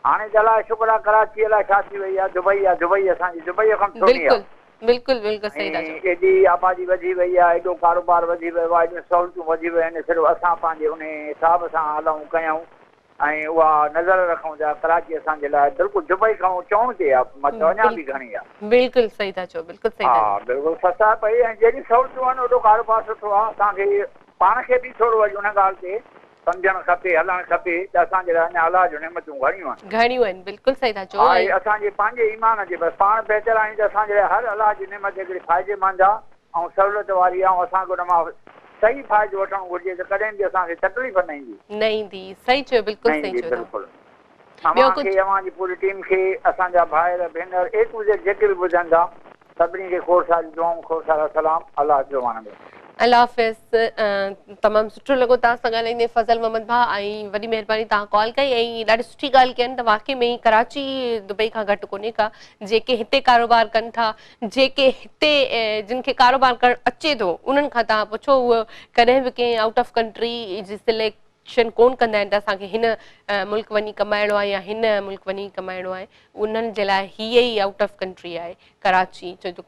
[SPEAKER 5] हाणे त अलाए शुक्र आहे कराची अलाए छा थी वई आहे, दुबई आहे, दुबई असांजी दुबई खां सुठी आहे।
[SPEAKER 1] बिल्कुलु बिल्कुलु सही था चओ।
[SPEAKER 5] एॾी आबादी वधी वई आहे, एॾो कारोबार वधी वियो आहे, एॾियूं सहूलियतूं वधी वियूं आहिनि। सिर्फ़ु असां पंहिंजे उन हिसाब सां हलूं कयूं ऐं उहा नज़र रखूं था। कराची असांजे लाइ बिल्कुलु दुबई खां चवण ते आहे, मतिलबु अञा बि घणी आहे।
[SPEAKER 1] बिल्कुलु सही था चओ, बिल्कुलु सही।
[SPEAKER 5] हा, बिल्कुलु सस्ता पई ऐं जहिड़ी सहूलियतूं आहिनि ओॾो कारोबार सुठो आहे। असांखे पाण खे बि थोरो वरी उन ॻाल्हि ते सम्झणु खपे, हलणु खपे त असांजे लाइ अञा अलाह जूं नेमतूं घणियूं आहिनि। घणियूं आहिनि, बिल्कुलु सही था चओ। हा, असांजे पंहिंजे ईमान जे बसि पाण बहितर आहियूं त असांजे लाइ हर अलाह जी नेमत हिकिड़ी फ़ाइदेमंद आहे ऐं सहूलियत वारी आहे ऐं असांखे उन मां सही फ़ाइदो वठणु घुरिजे त कॾहिं बि असांखे तकलीफ़ न ईंदी।
[SPEAKER 1] न ईंदी, सही चयो, बिल्कुलु सही चयो।
[SPEAKER 5] बिल्कुलु। अव्हांखे अव्हांजी पूरी टीम खे, असांजा भाइर भेनर ए टू ज़ेड जेके बि ॿुधनि था सभिनी खे खोड़ सारी दुआऊं, खोड़ सारा सलाम। अलाह जो मान में।
[SPEAKER 1] अल्लाह हाफ़िज़। तमामु सुठो लॻो तव्हां सां ॻाल्हाईंदे फज़ल मोहम्मद भाउ, ऐं वॾी महिरबानी तव्हां कॉल कई ऐं ॾाढी सुठी ॻाल्हि कयनि त वाक़ई में कराची दुबई खां घटि कोन्हे का। जेके हिते कारोबार कनि था, जेके हिते जिन खे कारोबार करणु अचे थो उन्हनि खां तव्हां पुछो, उहो कॾहिं बि कंहिं आउट ऑफ कंट्री जी सिलेक्शन कोन कंदा आहिनि त असांखे हिन मुल्क वञी कमाइणो आहे या हिन मुल्क वञी कमाइणो आहे। उन्हनि जे लाइ हीअ ई आउट ऑफ कंट्री आहे कराची। छो जो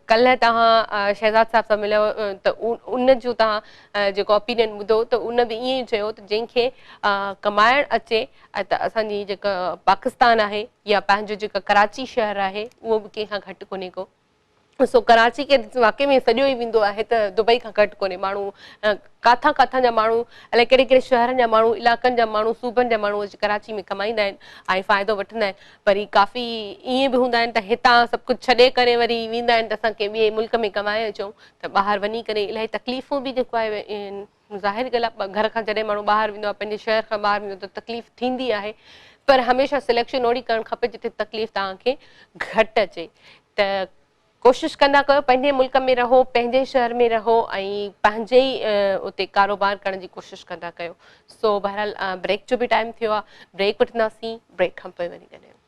[SPEAKER 1] कल्ह तव्हां शहज़ाद साहिब सां मिलियो त उन जो तव्हां जेको ओपिनियन ॿुधो त उन बि ईअं ई चयो त जंहिंखे कमाइणु अचे त असांजी जेका पाकिस्तान आहे या पंहिंजो जेका कराची शहर आहे उहो बि कंहिंखां घटि कोन्हे को। सो कराची खे वाक़ई में सॼो ई वेंदो आहे त दुबई खां घटि कोन्हे। माण्हू काथां काथां जा माण्हू, अलाए कहिड़े कहिड़े शहरनि जा माण्हू, इलाइक़नि जा माण्हू, सूबनि जा माण्हू अची कराची में कमाईंदा आहिनि ऐं फ़ाइदो वठंदा आहिनि। वरी काफ़ी ईअं बि हूंदा आहिनि त हितां सभु कुझु छॾे करे वरी वेंदा आहिनि त असां कंहिं ॿिए मुल्क में कमाए अचूं, त ॿाहिरि वञी करे इलाही तकलीफ़ूं बि जेको आहे ज़ाहिर ॻाल्हि आहे, घर खां जॾहिं माण्हू ॿाहिरि वेंदो आहे, पंहिंजे शहर खां ॿाहिरि वेंदो त तकलीफ़ थींदी आहे। पर हमेशह सिलेक्शन ओड़ी करणु खपे जिते तकलीफ़ तव्हांखे घटि अचे। त कोशिशि कंदा कयो पंहिंजे मुल्क में रहो, पंहिंजे शहर में रहो ऐं पंहिंजे ई उते कारोबार करण जी कोशिशि कंदा कयो। सो बहरहाल ब्रेक जो बि टाइम थियो आहे, ब्रेक वठंदासीं, ब्रेक खां पोइ वरी ॻाल्हायूं।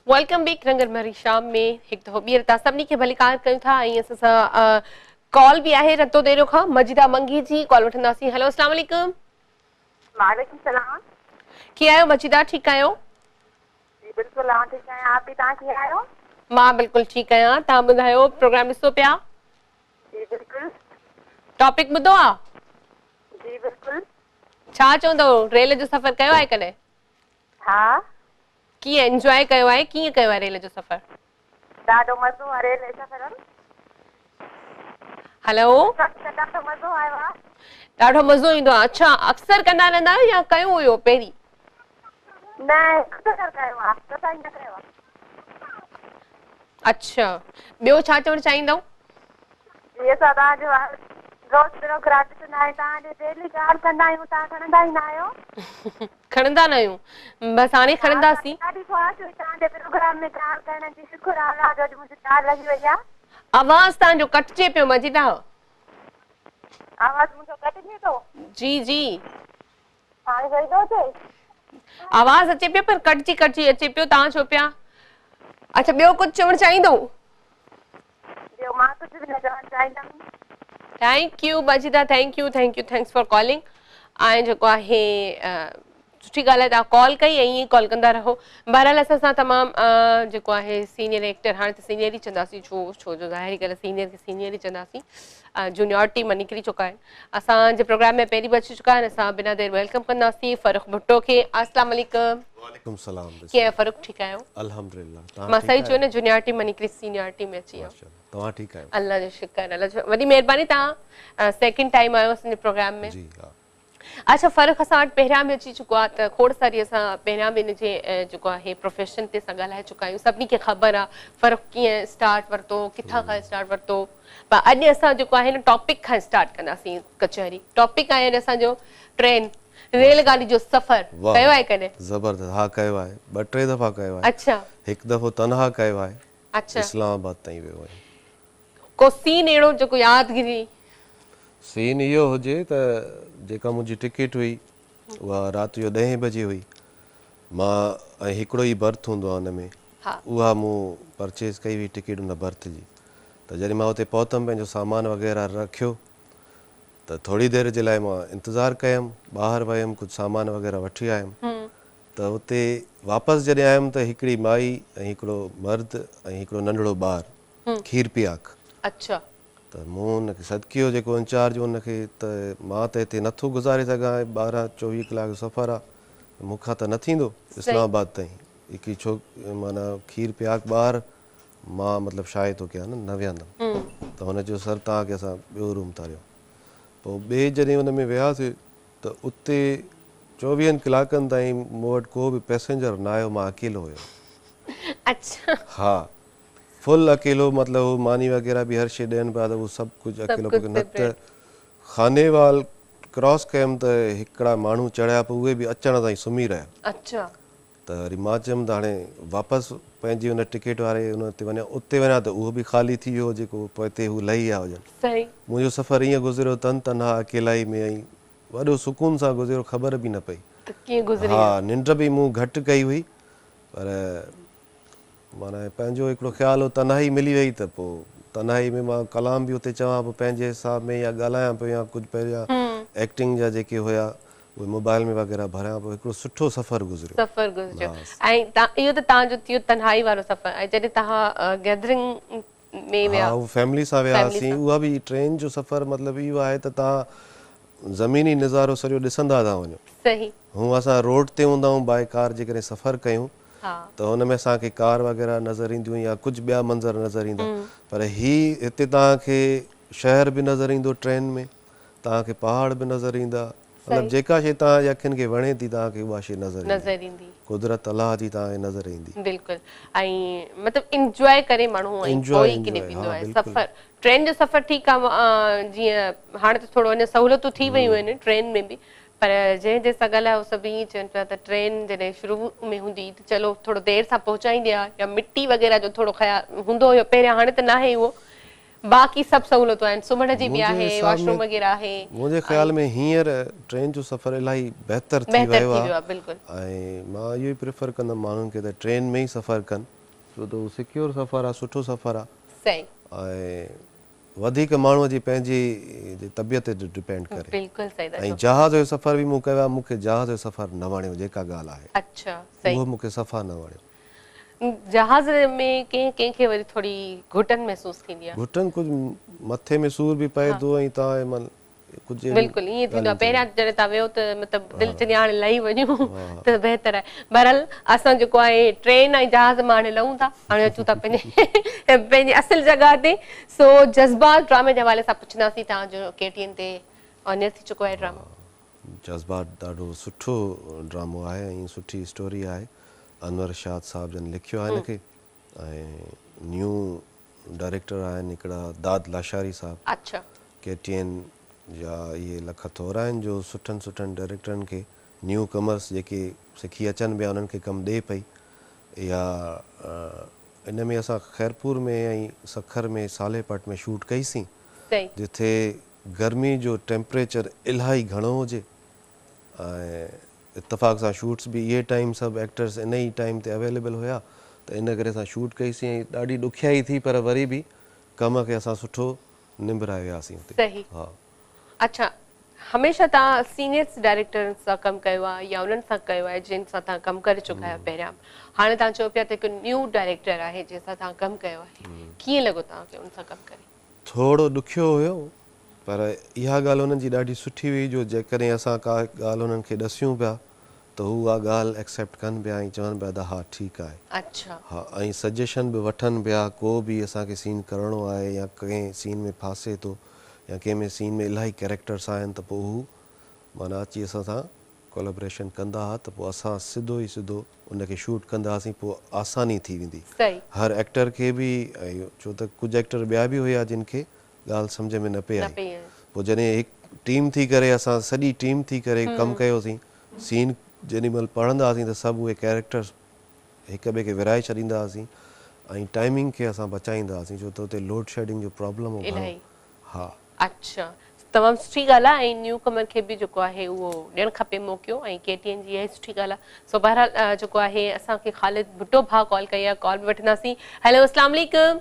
[SPEAKER 1] वेलकम बैक रंगरमरी शाम में हिकु दफ़ो ॿीहर तव्हां सभिनी खे भलीकार कयूं था ऐं असां सां कॉल बि आहे रतो देरो खां मजिदा मंगी जी कॉल वठंदासीं। हेलो, अस्सलाम वालेकुम।
[SPEAKER 3] वालेकुम सलाम।
[SPEAKER 1] कीअं आहियो मजिदा, ठीकु आहियो?
[SPEAKER 3] जी बिल्कुलु आउं ठीकु आहियां, आप बि तव्हां कीअं आहियो?
[SPEAKER 1] मां बिल्कुलु ठीकु आहियां। तव्हां ॿुधायो, प्रोग्राम ॾिसो पिया?
[SPEAKER 3] जी बिल्कुलु।
[SPEAKER 1] टॉपिक ॿुधो आहे?
[SPEAKER 3] जी बिल्कुलु।
[SPEAKER 1] छा चवंदो, रेल जो सफ़र कयो आहे कॾहिं? हा। कीअं एंजॉय कयो आहे, कीअं कयो आहे रेल जो सफ़र?
[SPEAKER 3] ॾाढो मज़ो आहे रेल जो सफ़र।
[SPEAKER 1] हेलो,
[SPEAKER 3] ॾाढो मज़ो आयो आहे।
[SPEAKER 1] ॾाढो मज़ो ईंदो आहे। अच्छा, अक्सर कंदा रहंदा आहियो या कयो हुयो पहिरीं?
[SPEAKER 3] न, अक्सर कयो आहे, असां न कयो आहे।
[SPEAKER 1] अच्छा, ॿियो छा चवणु चाहींदव?
[SPEAKER 3] ये असां तव्हांजो रोज़ प्रोग्राम ॾिसंदा आहियूं, तव्हांजे डेली ॻाल्हि कंदा आहियूं, तव्हां खणंदा ई न आहियो।
[SPEAKER 1] खणंदा न आहियूं, बसि हाणे खणंदासीं।
[SPEAKER 3] ॾाढी ख़्वाहिश हुई तव्हांजे प्रोग्राम में ॻाल्हि करण जी, शुक्र आहे जो मुंहिंजी ॻाल्हि लॻी वई आहे।
[SPEAKER 1] आवाज़ तव्हांजो कटिजे पियो मजिदा।
[SPEAKER 3] आवाज़ मुंहिंजो कटिजे थो?
[SPEAKER 1] जी जी।
[SPEAKER 3] हाणे सही थो अचे?
[SPEAKER 1] आवाज़ अचे पियो पर कटिजी कटिजी अचे पियो। तव्हां चओ पिया अच्छा ॿियो कुझु चवणु चाहींदो?
[SPEAKER 3] ॿियो मां कुझु बि न चवणु चाहींदमि।
[SPEAKER 1] Thank you Bajida, thank you, thanks for calling. ऐं जेको आहे सुठी ॻाल्हि आहे तव्हां कॉल कई ऐं ईअं कॉल कंदा रहो। बहरहाल असां सां तमामु जेको आहे सीनियर एक्टर, हाणे त सीनियर ई चवंदासीं, छो जो ज़ाहिरी ॻाल्हि आहे सीनियर खे सीनियर ई चवंदासीं, जूनियरिटी मां निकिरी चुका आहिनि। असांजे प्रोग्राम में पहिरीं बि अची चुका आहिनि। असां बिना देरि वेलकम कंदासीं फ़ारूक भुट्टो खे। अस्सलाम वालेकुम।
[SPEAKER 6] वालेकुम सलाम।
[SPEAKER 1] कीअं आहे फ़ारूक, ठीकु आहियो?
[SPEAKER 6] अल्हम्दुलिल्लाह।
[SPEAKER 1] मां सही चयो न, जूनियरिटी मां निकिरी सीनियरिटी में अची वियो।
[SPEAKER 6] तव्हां ठीकु आहियो?
[SPEAKER 1] अल्लाह जो शुक्र, अल्लाह जो वॾी महिरबानी। तव्हां सेकेंड टाइम आयो असांजे प्रोग्राम में।
[SPEAKER 6] जी हा।
[SPEAKER 1] अच्छा फ़ारूक, असां वटि पहिरियां बि अची चुको आहे, त खोड़ सारी असां पहिरियां बि हिनजे जेको आहे प्रोफेशन ते असां ॻाल्हाए चुका आहियूं। सभिनी खे ख़बर आहे फ़ारूक कीअं स्टार्ट वरितो, किथां खां स्टार्ट वरितो। पर अॼु असां जेको आहे न टॉपिक खां स्टार्ट कंदासीं। कचहरी टॉपिक आहे असांजो ट्रेन, रेलगाॾी जो सफ़र। कयो आहे कॾहिं?
[SPEAKER 6] ज़बरदस्त, हा कयो आहे, 2-3 दफ़ा कयो आहे।
[SPEAKER 1] अच्छा,
[SPEAKER 6] हिकु दफ़ो तनहा कयो आहे।
[SPEAKER 1] अच्छा,
[SPEAKER 6] इस्लामाबाद ताईं वियो आहे।
[SPEAKER 1] को सीन अहिड़ो जेको यादगिरी?
[SPEAKER 6] सीन इहो हुजे त जेका मुंहिंजी टिकट हुई उहा राति जो 10 बजे हुई। मां ऐं हिकिड़ो ई बर्थ हूंदो आहे हुन में, उहा मूं परचेज़ कई हुई टिकट हुन बर्थ जी। त जॾहिं मां हुते पहुतमि, पंहिंजो सामान वग़ैरह रखियो, त थोरी देरि जे लाइ मां इंतज़ारु कयमि, ॿाहिरि वियुमि, कुझु सामान वग़ैरह वठी आयुमि। त हुते वापसि जॾहिं आयुमि त हिकिड़ी माई ऐं हिकिड़ो मर्द ऐं हिकिड़ो नंढड़ो ॿारु खीर पियाक।
[SPEAKER 1] अच्छा।
[SPEAKER 6] त मूं हुनखे सॾु कयो, जेको इंचार्ज हुनखे, त मां त हिते नथो गुज़ारे सघां, 12-24 कलाक जो सफ़र आहे, मूंखां त न थींदो इस्लामाबाद ताईं। हिकिड़ी माना खीर पियाक ॿारु, मां मतिलबु शाये थो कयां न विहंदमि। त हुन चयो सर तव्हांखे असां ॿियो रूम था ॾियूं। पोइ ॿिए जॾहिं हुन में वियासीं त उते 24 कलाकनि ताईं मूं वटि को बि पैसेंजर न आयो, मां अकेलो हुयो।
[SPEAKER 1] अच्छा।
[SPEAKER 6] हा, फुल अकेलो, मतिलबु मानी वग़ैरह बि हर शइ ॾियनि पिया, त उहो सभु कुझु अकेलो। न त खानेवाल क्रॉस कयमि त हिकिड़ा माण्हू चढ़िया पिया, उहे बि अचण ताईं सुम्ही रहिया।
[SPEAKER 1] अच्छा। त
[SPEAKER 6] वरी मां चयुमि त हाणे वापसि पंहिंजी हुन टिकट वारे हुन ते वञा, उते वञा त उहो बि ख़ाली थी वियो जेको पोइ हिते हू लही विया हुजनि।
[SPEAKER 1] सही। मुंहिंजो
[SPEAKER 6] सफ़र ईअं गुज़रियो, तनहा अकेलाई में, ऐं वॾो सुकून सां गुज़रियो, ख़बर बि न पई।
[SPEAKER 1] कीअं गुज़री?
[SPEAKER 6] हा, निंड बि मूं घटि कई हुई, पर माना पंहिंजो हिकिड़ो ख़्यालु हो, तनहाई मिली वई त पोइ तनहाई में मां कलाम बि उते चवां पियो पंहिंजे हिसाब में, या ॻाल्हायां पियो, या कुझु पहिरियां एक्टिंग जा जेके हुया उहे मोबाइल में वग़ैरह भरियां पियो। हिकिड़ो सुठो सफ़र गुज़रियो।
[SPEAKER 1] ऐं इहो त तव्हांजो थियो तन्हाई वारो सफ़र। ऐं जॾहिं तव्हां गैदरिंग में विया?
[SPEAKER 6] हा, उहा फैमिली सां वियासीं। उहा बि ट्रेन जो सफ़र मतिलबु इहो आहे त तव्हां ज़मीनी नज़ारो सॼो ॾिसंदा था वञो।
[SPEAKER 1] सही।
[SPEAKER 6] हूअं असां रोड ते हूंदा आहियूं बाए कार, जेकॾहिं सफ़र कयूं त हुन में असांखे कार वग़ैरह नज़र ईंदियूं या कुझु ॿिया मंज़र नज़र ईंदा। पर हिते तव्हांखे शहर बि नज़र ईंदो ट्रेन में, तव्हांखे पहाड़ बि नज़र ईंदा, मतिलबु जेका शइ तव्हांजे अखियुनि खे वणे थी तव्हांखे उहा शइ नज़र ईंदी, कुदरत अलाह जी तव्हांखे नज़र ईंदी।
[SPEAKER 1] बिल्कुलु। ऐं मतिलबु इंजॉय करे माण्हू पोइ किने पींदो आहे सफ़र। ट्रेन जो सफ़र ठीकु आहे, जीअं हाणे त थोरो अञा सहूलियतूं थी वियूं आहिनि ट्रेन में बि, पर जंहिं जंहिं सां ॻाल्हायो सभु ईअं चवनि पिया त ट्रेन जॾहिं शुरू में हूंदी त चलो थोरो देरि सां पहुचाईंदी आहे, या मिटी वग़ैरह जो थोरो ख़्यालु हूंदो हुयो पहिरियां, हाणे त न आहे उहो। बाक़ी सभु सहूलियतूं आहिनि, सुम्हण जी बि आहे, वॉशरूम वग़ैरह आहे। मुंहिंजे
[SPEAKER 6] ख़्याल में हींअर ट्रेन जो सफ़र इलाही बहितर थी वियो आहे। ऐं मां इहो ई प्रिफर कंदुमि माण्हुनि खे त ट्रेन में ई सफ़र कनि, छो त उहो सिक्योर सफ़र आहे, सुठो सफ़र आहे। ऐं वधीक माण्हूअ जी पंहिंजी तबियत ते डिपेंड करे। ऐं जहाज़ जो सफ़र बि मूं कयो आहे, मूंखे जहाज़ जो सफ़र न वणियो, जेका ॻाल्हि आहे।
[SPEAKER 1] अच्छा, सही।
[SPEAKER 6] उहो मूंखे सफ़ा न वणियो।
[SPEAKER 1] जहाज़ में कंहिंखे वरी थोरी घुटन महसूस थींदी आहे? घुटन
[SPEAKER 6] कुझु मथे में सूर बि पए थो, ऐं तव्हां कुझु
[SPEAKER 1] बिल्कुलु ईअं थींदो आहे। पहिरियां जॾहिं तव्हां वियो त मतिलबु दिलि चवंदी हाणे लही वञूं त बहितर आहे। बहरहाल असां जेको आहे ट्रेन ऐं जहाज़ मां हाणे लहूं था, हाणे अचूं था पंहिंजी असुल जॻह ते। सो जज़्बात ड्रामे जे हवाले सां पुछंदासीं, तव्हांजो KTN ते ऑनर थी चुको आहे ड्रामो।
[SPEAKER 6] जज़्बात ॾाढो सुठो ड्रामो आहे ऐं सुठी स्टोरी आहे। अनवर शाद साहब जन लिखियो आहे हिनखे, ऐं न्यू डायरेक्टर आहिनि हिकिड़ा दाद लाशारी साहब।
[SPEAKER 1] अच्छा।
[SPEAKER 6] KTN जा इहे लख थोरा आहिनि जो सुठनि सुठनि डायरेक्टरनि खे, न्यू कमर्स जेके सिखी अचनि पिया उन्हनि खे कमु ॾिए पई। या इन में असां खैरपुर में ऐं सखर में सालेपट में शूट कईसीं, जिथे गर्मी जो टेम्परेचर इलाही घणो हुजे, ऐं इतफ़ाक़ सां शूट्स बि इहे टाइम सभु एक्टर्स इन ई टाइम ते अवेलेबल हुया, त इन करे असां शूट कईसीं ऐं ॾाढी ॾुखियाई थी पर वरी बि कम खे असां सुठो निबराए वियासीं हुते।
[SPEAKER 1] सही। हा, अच्छा, हमेशह तव्हां सीनियर्स डायरेक्टर सां कमु कयो आहे या उन्हनि सां कयो आहे जिन सां तव्हां कमु करे चुका आहियो पहिरियां, हाणे तव्हां चओ पिया त हिकु न्यू डायरेक्टर आहे जंहिंसां तव्हां कमु कयो आहे, कीअं लॻो तव्हांखे उन सां कमु करे?
[SPEAKER 6] थोरो ॾुखियो हुयो पर इहा ॻाल्हि उन्हनि जी ॾाढी सुठी हुई जो जेकॾहिं असां का ॻाल्हि उन्हनि खे ॾसियूं पिया त हू उहा ॻाल्हि एक्सेप्ट कनि पिया ऐं चवनि पिया त हा ठीकु आहे।
[SPEAKER 1] अच्छा।
[SPEAKER 6] हा, ऐं सजेशन बि वठनि पिया, को बि असांखे सीन करिणो आहे या कंहिं सीन में फासे थो या कंहिं में सीन में इलाही कैरेक्टर्स आहिनि त पोइ हू माना अची असां सां कोलेबोरेशन कंदा हुआ त पोइ असां सिधो ई सिधो उनखे शूट कंदा हुआसीं, पोइ आसानी थी वेंदी हर एक्टर खे बि। ऐं छो त कुझु एक्टर ॿिया बि हुया जिन खे ॻाल्हि सम्झ में न पई आई, पोइ जॾहिं हिकु टीम थी करे असां सॼी टीम थी करे कमु कयोसीं, सीन जेॾी महिल पढ़ंदा हुआसीं त सभु उहे कैरेक्टर्स हिक ॿिए खे विराए छॾींदा हुआसीं ऐं टाइमिंग खे असां बचाईंदा हुआसीं छो त हुते लोड शेडिंग जो प्रॉब्लम हो। हा, अच्छा,
[SPEAKER 1] तमामु सुठी ॻाल्हि आहे ऐं न्यू कमर खे बि जेको आहे उहो ॾियणु खपे मौक़ो ऐं KTN जी इहा सुठी ॻाल्हि आहे। सो बहरहाल जेको आहे असांखे ख़ालिद भुट्टो भाउ कॉल कई आहे, कॉल बि वठंदासीं। हेलो, अस्सलाम वालेकुम।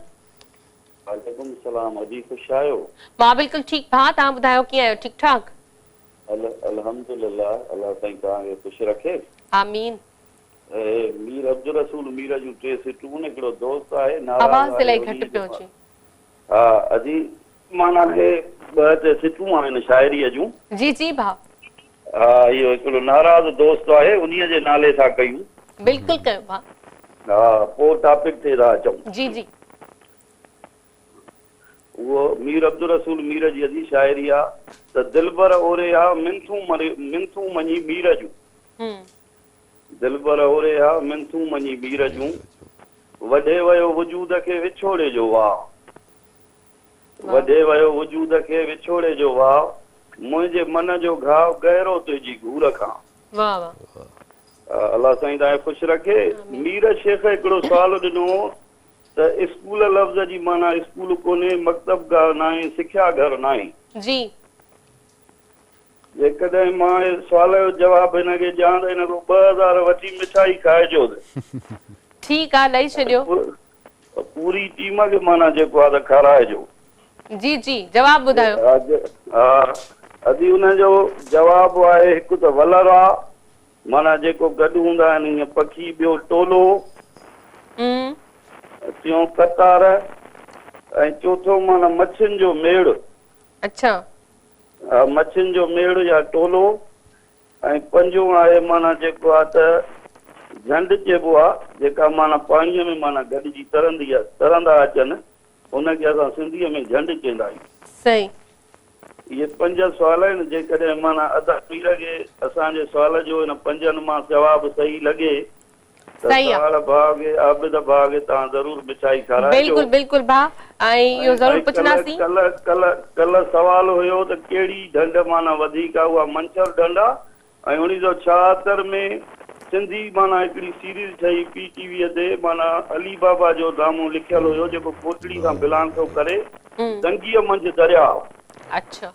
[SPEAKER 7] वालेकुम सलाम, अजी ख़ुश आहियो?
[SPEAKER 1] मां बिल्कुलु ठीकु भाउ, तव्हां ॿुधायो कीअं आहियो? ठीकु ठाक?
[SPEAKER 7] अल्हम्दुलिल्लाह, अल्लाह ताईं तव्हांखे ख़ुशि रखे।
[SPEAKER 1] आमीन।
[SPEAKER 7] मीर अब्दुल रसूल मीर जूं 3 सिटूं, हिकिड़ो दोस्त आहे
[SPEAKER 1] आवाज़ इलाही घटि पियो अचे।
[SPEAKER 7] हा अजी, माना हे 2 सिटूं आहिनि शाइरीअ जूं।
[SPEAKER 1] जी जी भाउ।
[SPEAKER 7] हा, इहो हिकिड़ो नाराज़ दोस्त आहे, उन्हीअ जे नाले सां कयूं।
[SPEAKER 1] बिल्कुलु कयो भाउ।
[SPEAKER 7] हा, पोइ टॉपिक ते था अचूं।
[SPEAKER 1] जी जी।
[SPEAKER 7] वो मीर अब्दुल रसूल मीर जी अजी शायरी आ त दिलबर ओरे आ मिंथू मनी मीर जूं। दिलबर ओरे आ मिंथू मनी मीर जूं, वॾे वयो वजूद खे विछोड़े जो वाह, वॾे वयो वजूद खे विछोड़े जो वाह, मुंहिंजे मन जो घाव गहरो तुंहिंजी घूर खां। वाह वाह। अल्लाह साईं तव्हांखे ख़ुशि रखे। मीर शेख हिकिड़ो सुवाल ॾिनो त स्कूल लफ़्ज़ जी माना स्कूल कोन्हे, मकतब घर नाहे, सिख्या घर नाहे। जी। जेकॾहिं मां सुवाल जो जवाबु हिनखे ॾियां त हिन खां 2000 वठी मिठाई खाइजो।
[SPEAKER 1] ठीकु आहे, ॾेई छॾियो।
[SPEAKER 7] पूरी टीम खे माना जेको आहे त खाराइजो। जी जी, जवाबु ॿुधायो। हा, अॼु हुनजो जवाबु आहे हिकु त वलर आहे, माना जेको गॾु हूंदा आहिनि हीअं पखी, ॿियो टोलो, टियों कतार ऐं चौथो माना मच्छियुनि जो मेड़। अच्छा। मच्छियुनि जो मेड़ या टोलो ऐं पंजो आहे माना जेको आहे त झंड चइबो आहे, जेका माना पाणीअ में माना गॾिजी तरंदी आहे, तरंदा अचनि, उनखे असां सिंधीअ में झंड चवंदा आहियूं। सही। इहे 5 सुवाल आहिनि। जेकॾहिं माना अदा पीर खे असांजे सुवाल जो हिन 5 मां जवाबु सही लॻे
[SPEAKER 1] सही आहे,
[SPEAKER 7] भागे आबिद भागे तव्हां ज़रूर मिठाई खाराइजो। बिल्कुलु बिल्कुलु भाउ, ऐं इहो ज़रूर पुछंदासीं। कल सवाल हुयो त कहिड़ी ढंढ माना वधीक आहे, उहा मंछर ढंढ आहे। ऐं 1976 में सिंधी माना हिकिड़ी सीरीज़ ठही PTV ते, माना अली बाबा जो ड्रामो लिखियल हुयो जेको कोटड़ी सां बिलोंग थो करे, दंगीअ मंझि दरियाव। अच्छा।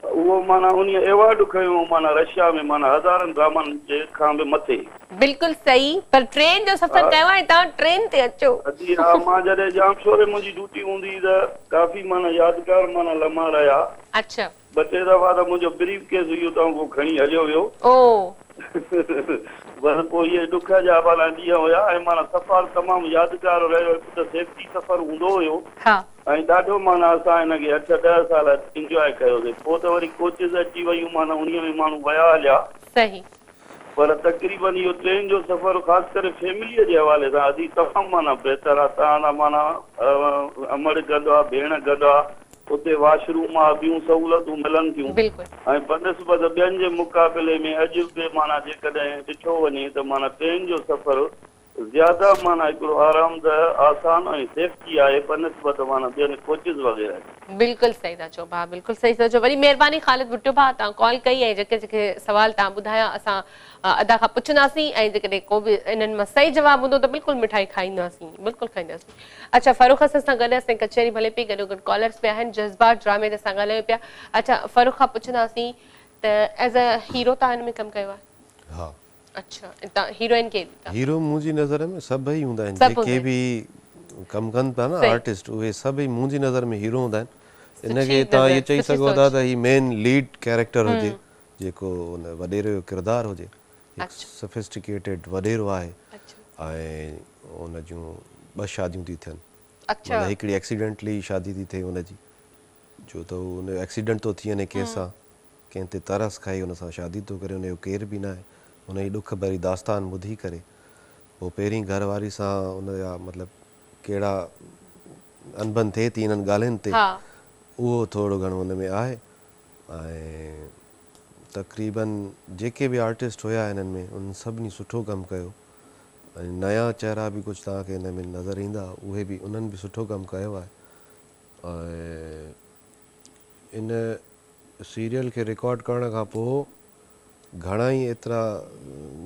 [SPEAKER 7] उहो माना उन एवॉर्ड खयो माना रशिया में, माना हज़ारनि ड्रामनि जे खां बि मथे। बिल्कुलु सही। पर ट्रेन जो सफ़र कयो आहे, तव्हां ट्रेन ते अचो। अजी हा, मां जॾहिं जाम शोरे मुंहिंजी ड्यूटी हूंदी त काफ़ी माना यादगार माना लम्हा रहिया। अच्छा। 2-3 दफ़ा त मुंहिंजो ब्रीफ केस हुयो त उहो खणी हलियो वियो। ओ बस पोइ इहे ॾुख जा वाला ॾींहं हुया ऐं माना सफ़र तमामु यादगार रहियो। हिकु त सेफ्टी सफ़र हूंदो हुयो ऐं ॾाढो माना असां हिनखे 8-10 साल इंजॉय कयोसीं। पोइ त वरी कोचिस अची वियूं, माना उन्हीअ में माण्हू विया हलिया। सही। पर तक़रीबन इहो ट्रेन जो सफ़र ख़ासि करे फैमिलीअ जे हवाले सां अॼु तमामु माना बहितर आहे। तव्हां माना अमड़ गॾु आहे, भेण गॾु आहे, उते वॉशरूम आहे, ॿियूं सहूलियतूं मिलनि थियूं ऐं बनस्बत ॿियनि जे मुक़ाबले में अॼु बि माना जेकॾहिं ॾिठो वञे त माना ट्रेन जो सफ़र ज्यादा माना हिकिड़ो आरामदह, आसान ऐं सेफ्टी आहे बनस्बत माना ॿियनि कोचिस वग़ैरह। बिल्कुलु सही था चओ भाउ, बिल्कुलु सही था चओ। वरी महिरबानी ख़ालिद भुट्टो भाउ, तव्हां कॉल कई ऐं जेके सवाल तव्हां ॿुधाया असां अदा खां पुछंदासीं ऐं जेकॾहिं को बि इन्हनि मां सही जवाबु हूंदो त बिल्कुलु मिठाई खाईंदासीं, बिल्कुलु खाईंदासीं। अच्छा, फ़ारूक हसन सां गॾु असां कचहरी भले पई, गॾो गॾु कॉलर्स पिया आहिनि, जज़्बात ड्रामे ते असां ॻाल्हायूं पिया। अच्छा, फ़ारूक खां पुछंदासीं त एज़ अ हीरो तव्हां हिन में कमु कयो आहे? हा।
[SPEAKER 1] अच्छा ता हीरोइन के
[SPEAKER 6] हीरो मुंहिंजी नज़र में सभई हूंदा आहिनि जेके बि कमु कनि था न आर्टिस्ट उहे सभई मुंहिंजी नज़र में हीरो हूंदा आहिनि इनखे तव्हां इहो चई सघो था त हीउ मेन लीड कैरेक्टर हुजे जेको हुन वॾेरे जो किरदारु हुजे सोफिस्टिकेटेड वॾेरो आहे ऐं हुन जूं 2 शादियूं थी थियनि मतलब हिकिड़ी एक्सीडेंटली शादी थी थिए हुनजी जो त हुन एक्सीडेंट थो थी वञे कंहिंसां कंहिं ते तरस खाई हुन सां शादी थो करे हुनजो केरु बि न आहे हुनजी ॾुख भरी दास्तान ॿुधी करे पोइ पहिरीं घरवारी सां हुनजा मतिलबु कहिड़ा अनबन थिए थी हिननि ॻाल्हियुनि ते उहो थोरो घणो हुन में आहे ऐं तक़रीबन जेके बि आर्टिस्ट हुया हिननि में उन्हनि सभिनी सुठो कमु कयो ऐं नया चहिरा बि कुझु तव्हांखे हिन में नज़र ईंदा उहे बि उन्हनि बि सुठो कमु कयो आहे ऐं इन सीरियल खे रिकॉर्ड करण खां पोइ घणा ई एतिरा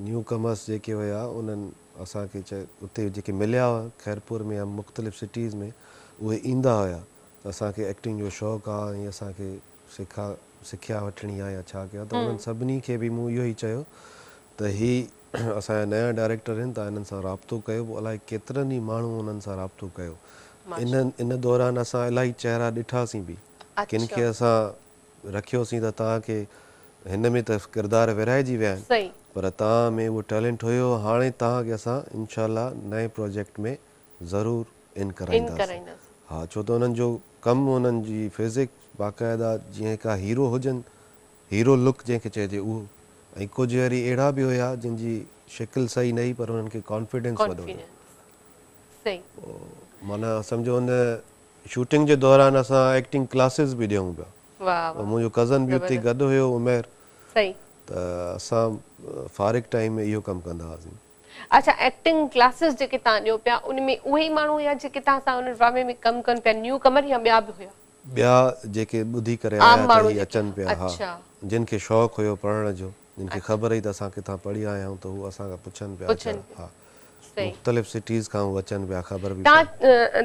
[SPEAKER 6] न्यू कमर्स जेके हुया उन्हनि असांखे उते जेके मिलिया हुआ खैरपुर में या मुख़्तलिफ़ सिटीज़ में उहे ईंदा हुया असांखे एक्टिंग जो शौक़ु आहे ऐं असांखे सिखिया वठणी आहे या छा कया त उन्हनि सभिनी खे बि मूं इहो ई चयो त हीअ असांजा नया डायरेक्टर आहिनि तव्हां हिननि सां राब्तो कयो पोइ अलाए केतिरनि ई माण्हू उन्हनि सां राब्तो कयो इन दौरान असां इलाही चहिरा ॾिठासीं बि किन खे असां रखियोसीं त तव्हांखे हिन में त किरदार विराइजी विया आहिनि पर तव्हां में उहो टैलेंट हुयो हाणे तव्हांखे असां इनशाला नए प्रोजेक्ट में ज़रूरु इन कराईंदासीं हा छो त हुननि जो कमु हुननि जी फिज़िक्स बाक़ाइदा जीअं का हीरो हुजनि हीरो लुक जंहिंखे चइजे उहो ऐं कुझु वरी अहिड़ा बि हुया जिन जी शिकिल सही न हुई पर हुननि खे कॉन्फिडेंस वॾो हुयो माना सम्झो हुन शूटिंग जे दौरान असां एक्टिंग क्लासिस बि ॾियूं पिया मुंहिंजो कज़न बि उते गॾु हुयो उमेर त असां फारिग टाइम में इहो कमु कंदा हुआसीं
[SPEAKER 1] अच्छा एक्टिंग क्लासिस जेके तव्हां ॾियो पिया उन में उहे ई माण्हू हुया जेके तव्हां सां हुन ड्रामे में कमु कनि पिया न्यू कमर या ॿिया बि हुया
[SPEAKER 6] ॿिया जेके ॿुधी करे आया त अचनि पिया हा जिन खे शौक़ु हुयो पढ़ण जो जिन खे ख़बर हुई त असां किथां पढ़ी आया आहियूं त हू असांखां पुछनि पिया हा मुख़्तलिफ़ सिटीज़ खां हू अचनि पिया ख़बर बि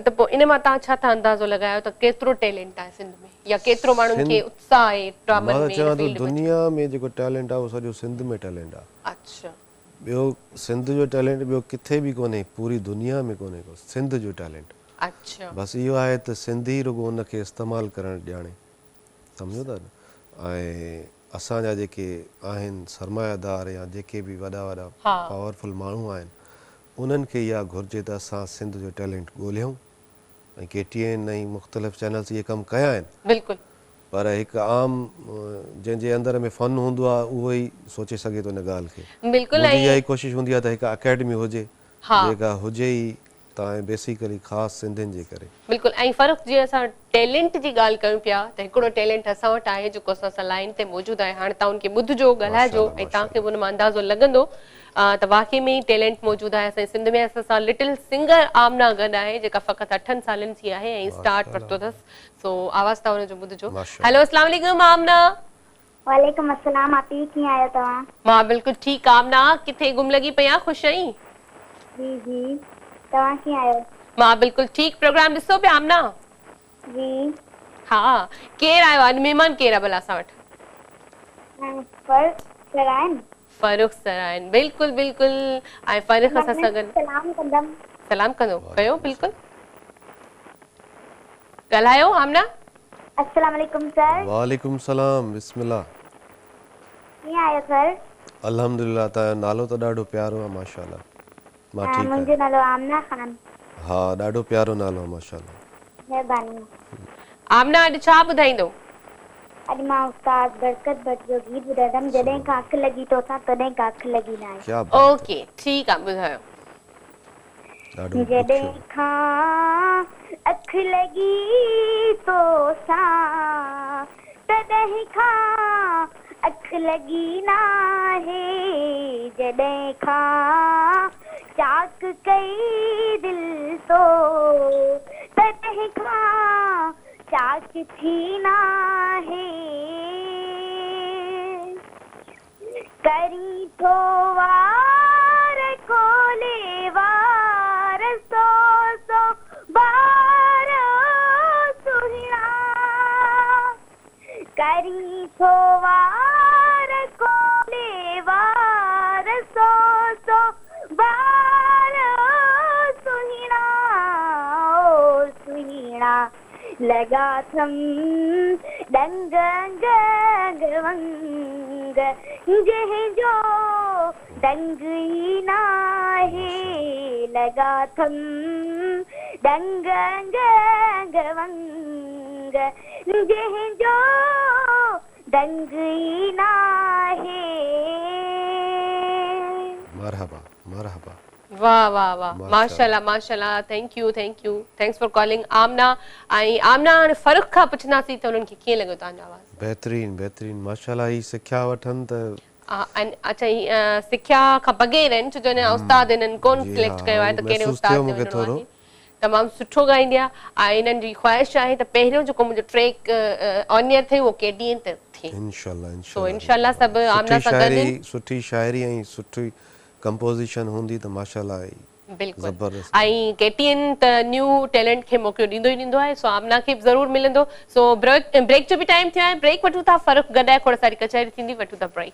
[SPEAKER 1] त पोइ इन मां तव्हां छा था अंदाज़ो लॻायो त केतिरो टैलेंट आहे सिंध में या केतिरो माण्हुनि खे उत्साह आहे ड्रामनि में
[SPEAKER 6] चवां थो दुनिया में जेको टैलेंट आहे उहो सॼो सिंध में टैलेंट आहे
[SPEAKER 1] अच्छा
[SPEAKER 6] ॿियो सिंध जो टैलेंट ॿियो किथे बि कोन्हे पूरी दुनिया में कोन्हे को सिंध जो टैलेंट
[SPEAKER 1] अच्छा
[SPEAKER 6] बसि इहो आहे त सिंधी रुॻो उनखे इस्तेमालु करणु ॼाणे सम्झो था न ऐं असांजा जेके आहिनि सरमायादार या जेके बि वॾा वॾा पावरफुल माण्हू आहिनि उन्हनि खे इहा घुरिजे त असां सिंध जो टैलेंट ॻोल्हियूं ऐं KTN ऐं मुख़्तलिफ़ चैनल्स इहे कमु कया आहिनि
[SPEAKER 1] बिल्कुलु
[SPEAKER 6] पर हिकु आम जंहिंजे अंदर में फ़न हूंदो आहे उहो ई सोचे सघे थो इन ॻाल्हि खे
[SPEAKER 1] बिल्कुलु
[SPEAKER 6] इहा ई कोशिशि हूंदी आहे त हिकु अकेडमी हुजे जेका हुजे ई तव्हां बेसिकली ख़ासि सिंधियुनि जे करे
[SPEAKER 1] बिल्कुलु ऐं फ़र्क़ु जीअं असां टैलेंट जी ॻाल्हि कयूं पिया त हिकिड़ो टैलेंट असां वटि आहे जेको असां लाइन ते मौजूदु आहे हाणे तव्हां उनखे ॿुधिजो ॻाल्हाइजो ऐं तव्हांखे हुन मां अंदाज़ो लॻंदो त वाक़ई में ई टैलेंट मौजूदु आहे असांजे सिंध में असां सां लिटिल सिंगर आमना गॾु आहे जेका फ़क़ति 8 सालनि जी आहे ऐं स्टार्ट वरितो अथसि सो आवाज़ तव्हां हुनजो ॿुधिजो हेलो अस्सलाम वालेकुम आमना
[SPEAKER 3] वालेकुम अस्सलाम आपी कीअं आहियो तव्हां
[SPEAKER 1] मां बिल्कुलु ठीकु आमना किथे गुम लॻी पई आहे ख़ुशि आहीं
[SPEAKER 3] जी जी तव्हां कीअं आहियो
[SPEAKER 1] मां बिल्कुलु ठीकु प्रोग्राम ॾिसो पिया आमना
[SPEAKER 3] जी
[SPEAKER 1] हा केरु आयो आहे महिमान केरु आहे भला असां वटि फ़ारूक सर आहिनि बिल्कुलु बिल्कुलु ऐं फ़ारूक असां सां गॾु सलाम कंदो कयो बिल्कुलु ॻाल्हायो आमना
[SPEAKER 3] अस्सलाम वालेकुम सर
[SPEAKER 6] वालेकुम सलाम बिस्मिल्लाह
[SPEAKER 3] कीअं आहियो सर
[SPEAKER 6] अल्हम्दुलिल्लाह तव्हांजो नालो त ॾाढो प्यारो आहे माशाल्लाह मां ठीकु आहियां
[SPEAKER 3] मुंहिंजो नालो आमना ख़ान
[SPEAKER 6] हा ॾाढो प्यारो नालो आहे माशाल्लाह
[SPEAKER 3] महिरबानी
[SPEAKER 1] आमना अॼु छा ॿुधाईंदो
[SPEAKER 3] अॼु मां उस्ताद बरकत भट्ट जो गीत ॿुधाईंदमि जॾहिं खां अखि लॻी तोसां तॾहिं खां अखि लॻी न आहे
[SPEAKER 1] ओके ठीकु आहे ॿुधायो
[SPEAKER 3] जॾहिं खां अखि लॻी तोसां तॾहिं खां अखि लॻी न आहे जॾहिं खां चाक कई दिल तो तॾहिं खां चाक थी न आहे करी थो वार कोले वार सो सो बार सुहिणा करी थो वार कोले वार सो लगा थम डंग वंग जंहिंजो डंग ई नाहे लगा थम डंग वंग जंहिंजो डंग ई नाहे।
[SPEAKER 6] मरहबा मरहबा।
[SPEAKER 1] वाह वाह वाह, माशाल्लाह माशाल्लाह, thank you thanks for calling Amna. ऐं आमना हाणे फ़र्क़ खां पुछंदासीं त उन्हनि खे कीअं लॻो तव्हांजो आवाज़?
[SPEAKER 6] बहितरीन माशाल्लाह। ही सिखिया वठनि त
[SPEAKER 1] अच्छा, ही सिखिया खां बग़ैर आहिनि, छो जो अञा उस्ताद इन्हनि कोन सिलेक्ट कयो आहे त कहिड़े उस्ताद खे वञिणो आहे। तमामु सुठो ॻाईंदी आहे ऐं इन्हनि जी ख़्वाहिश आहे त पहिरियों जेको मुंहिंजो ट्रैक ऑन एयर थियो उहो केडीएन ते थिए इंशाल्लाह। सभु आमना सां गॾु
[SPEAKER 6] सुठी शाइरी ऐं सुठी कंपोजिशन हूंदी त माशाल्लाह
[SPEAKER 1] बिल्कुलु। ऐं केटीएन त न्यू टैलेंट खे मौक़ो ॾींदो ई ॾींदो आहे, सो आमना खे बि ज़रूरु मिलंदो। सो ब्रेक जो बि टाइम थियो आहे, ब्रेक वठूं था, फ़र्क़ु गॾाए खोड़ सारी कचहरी थींदी, वठूं था ब्रेक।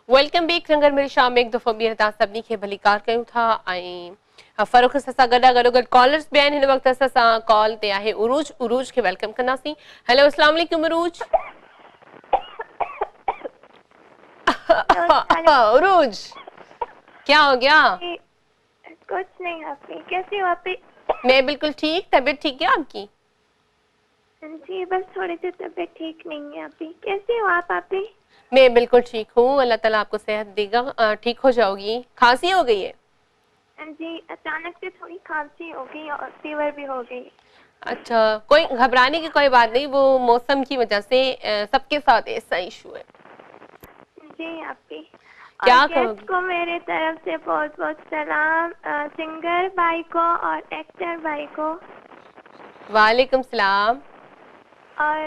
[SPEAKER 1] वेलकम बैक रंगर मेरी शाम में हिकु दफ़ो ॿीहर तव्हां सभिनी खे भलीकार कयूं था। ऐं फ़र्क़ सां गॾोगॾु कॉलर्स बि आहिनि। हिन वक़्तु असां सां कॉल ते आहे उरूज खे वेलकम कंदासीं। हेलो अस्सलाम वालेकुम उरूज। उरूज क्या हो गया?
[SPEAKER 3] कुछ नहीं आपी, कैसे हो आपी?
[SPEAKER 1] मैं बिल्कुल ठीक, तबीयत ठीक है आपकी?
[SPEAKER 3] जी बस थोड़ी सी तबीयत ठीक नहीं है आपी। कैसे हो आप आपी?
[SPEAKER 1] मैं बिल्कुल ठीक हूँ, अल्लाह ताला आपको सेहत देगा, ठीक हो जाओगी। खांसी हो गई है?
[SPEAKER 3] जी अचानक से थोड़ी खांसी हो गई और फीवर भी हो गई।
[SPEAKER 1] अच्छा, कोई घबराने की कोई बात नहीं, वो मौसम की वजह से सबके साथ ऐसा इशू है।
[SPEAKER 3] जी आपकी।
[SPEAKER 1] क्या
[SPEAKER 3] गेस्ट को मेरे तरफ से बहुत बहुत सलाम, सिंगर भाई को और एक्टर भाई को।
[SPEAKER 1] वालेकुम सलाम।
[SPEAKER 3] और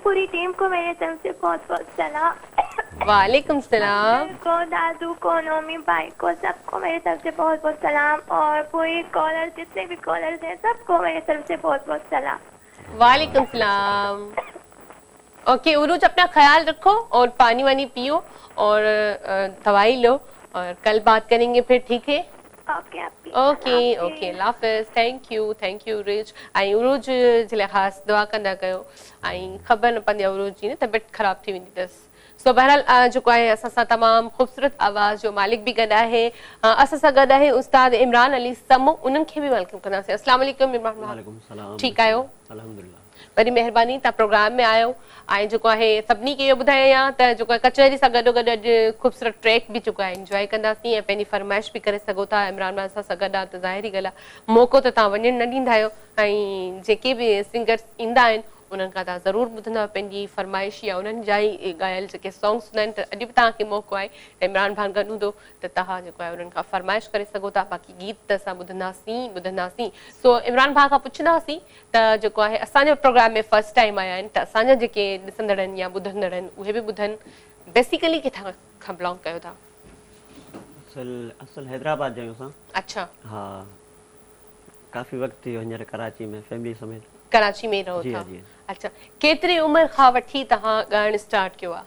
[SPEAKER 3] पूरी टीम को मेरे तरफ से बहुत बहुत सलाम।
[SPEAKER 1] वालेकुम सलाम।
[SPEAKER 3] को दादू को नोमी भाई को सबको मेरे तरफ से बहुत बहुत सलाम और पूरी कॉलर जितने भी कॉलर्स हैं सबको मेरे तरफ से बहुत बहुत सलाम।
[SPEAKER 1] वालेकुम सलाम। ओके उरूज, अपना ख्याल रखो और पानी वानी पियो और दवाई लो और कल बात करेंगे फिर, ठीक है? ओके अल्लाह हाफ़िज़। थैंक यू उरूज। ऐं उरूज जे लाइ ख़ासि दुआ कंदा कयो ऐं ख़बर न पवंदी आहे उरूज जी न तबियत ख़राबु थी वेंदी अथसि। सो बहरहाल जेको आहे असां सां तमामु ख़ूबसूरत आवाज़ जो मालिक बि गॾु आहे, असां सां गॾु आहे उस्ताद इमरान अली समू, उन्हनि खे बि वेलकम कंदासीं। अस्सलाम वालेकुम इमरान भाई, ठीकु आहियो?
[SPEAKER 8] अल्हम्दुलिल्लाह।
[SPEAKER 1] वरी महिरबानी, तव्हां प्रोग्राम में आयो ऐं जेको आहे सभिनी खे इहो ॿुधायां त जेको आहे कचहरी सां गॾोगॾु अॼु ख़ूबसूरत ट्रैक बि जेको आहे इंजॉय कंदासीं ऐं पंहिंजी फरमाइश बि करे सघो था। इमरान भाई सां गॾु आहे त ज़ाहिरी ॻाल्हि आहे मौक़ो त तव्हां वञणु न ॾींदा आहियो ऐं जेके बि सिंगर्स ईंदा आहिनि उन्हनि खां तव्हां ज़रूरु ॿुधंदव पंहिंजी फरमाइश या उन्हनि जा ई ॻायल जेके सॉन्ग्स हूंदा आहिनि। त अॼु बि तव्हांखे मौक़ो आहे त इमरान भाई गॾु हूंदो त तव्हां जेको आहे उन्हनि खां फरमाइश करे सघो था। बाक़ी गीत त असां ॿुधंदासीं। सो इमरान भाई खां पुछंदासीं त जेको आहे असांजे प्रोग्राम में फर्स्ट टाइम आया आहिनि त असांजा जेके ॾिसंदड़ आहिनि या ॿुधंदड़ आहिनि उहे बि ॿुधनि, बेसिकली किथां खां बिलोंग कयो था?
[SPEAKER 8] असल हैदराबाद जा आहियूं असां।
[SPEAKER 1] अच्छा।
[SPEAKER 8] हा, काफ़ी वक़्तु थी वियो हींअर कराची में फैमिली समेत।
[SPEAKER 1] कराची में रहो था? अच्छा, केतिरी उमिरि खां वठी तव्हां ॻाइणु स्टार्ट कयो आहे?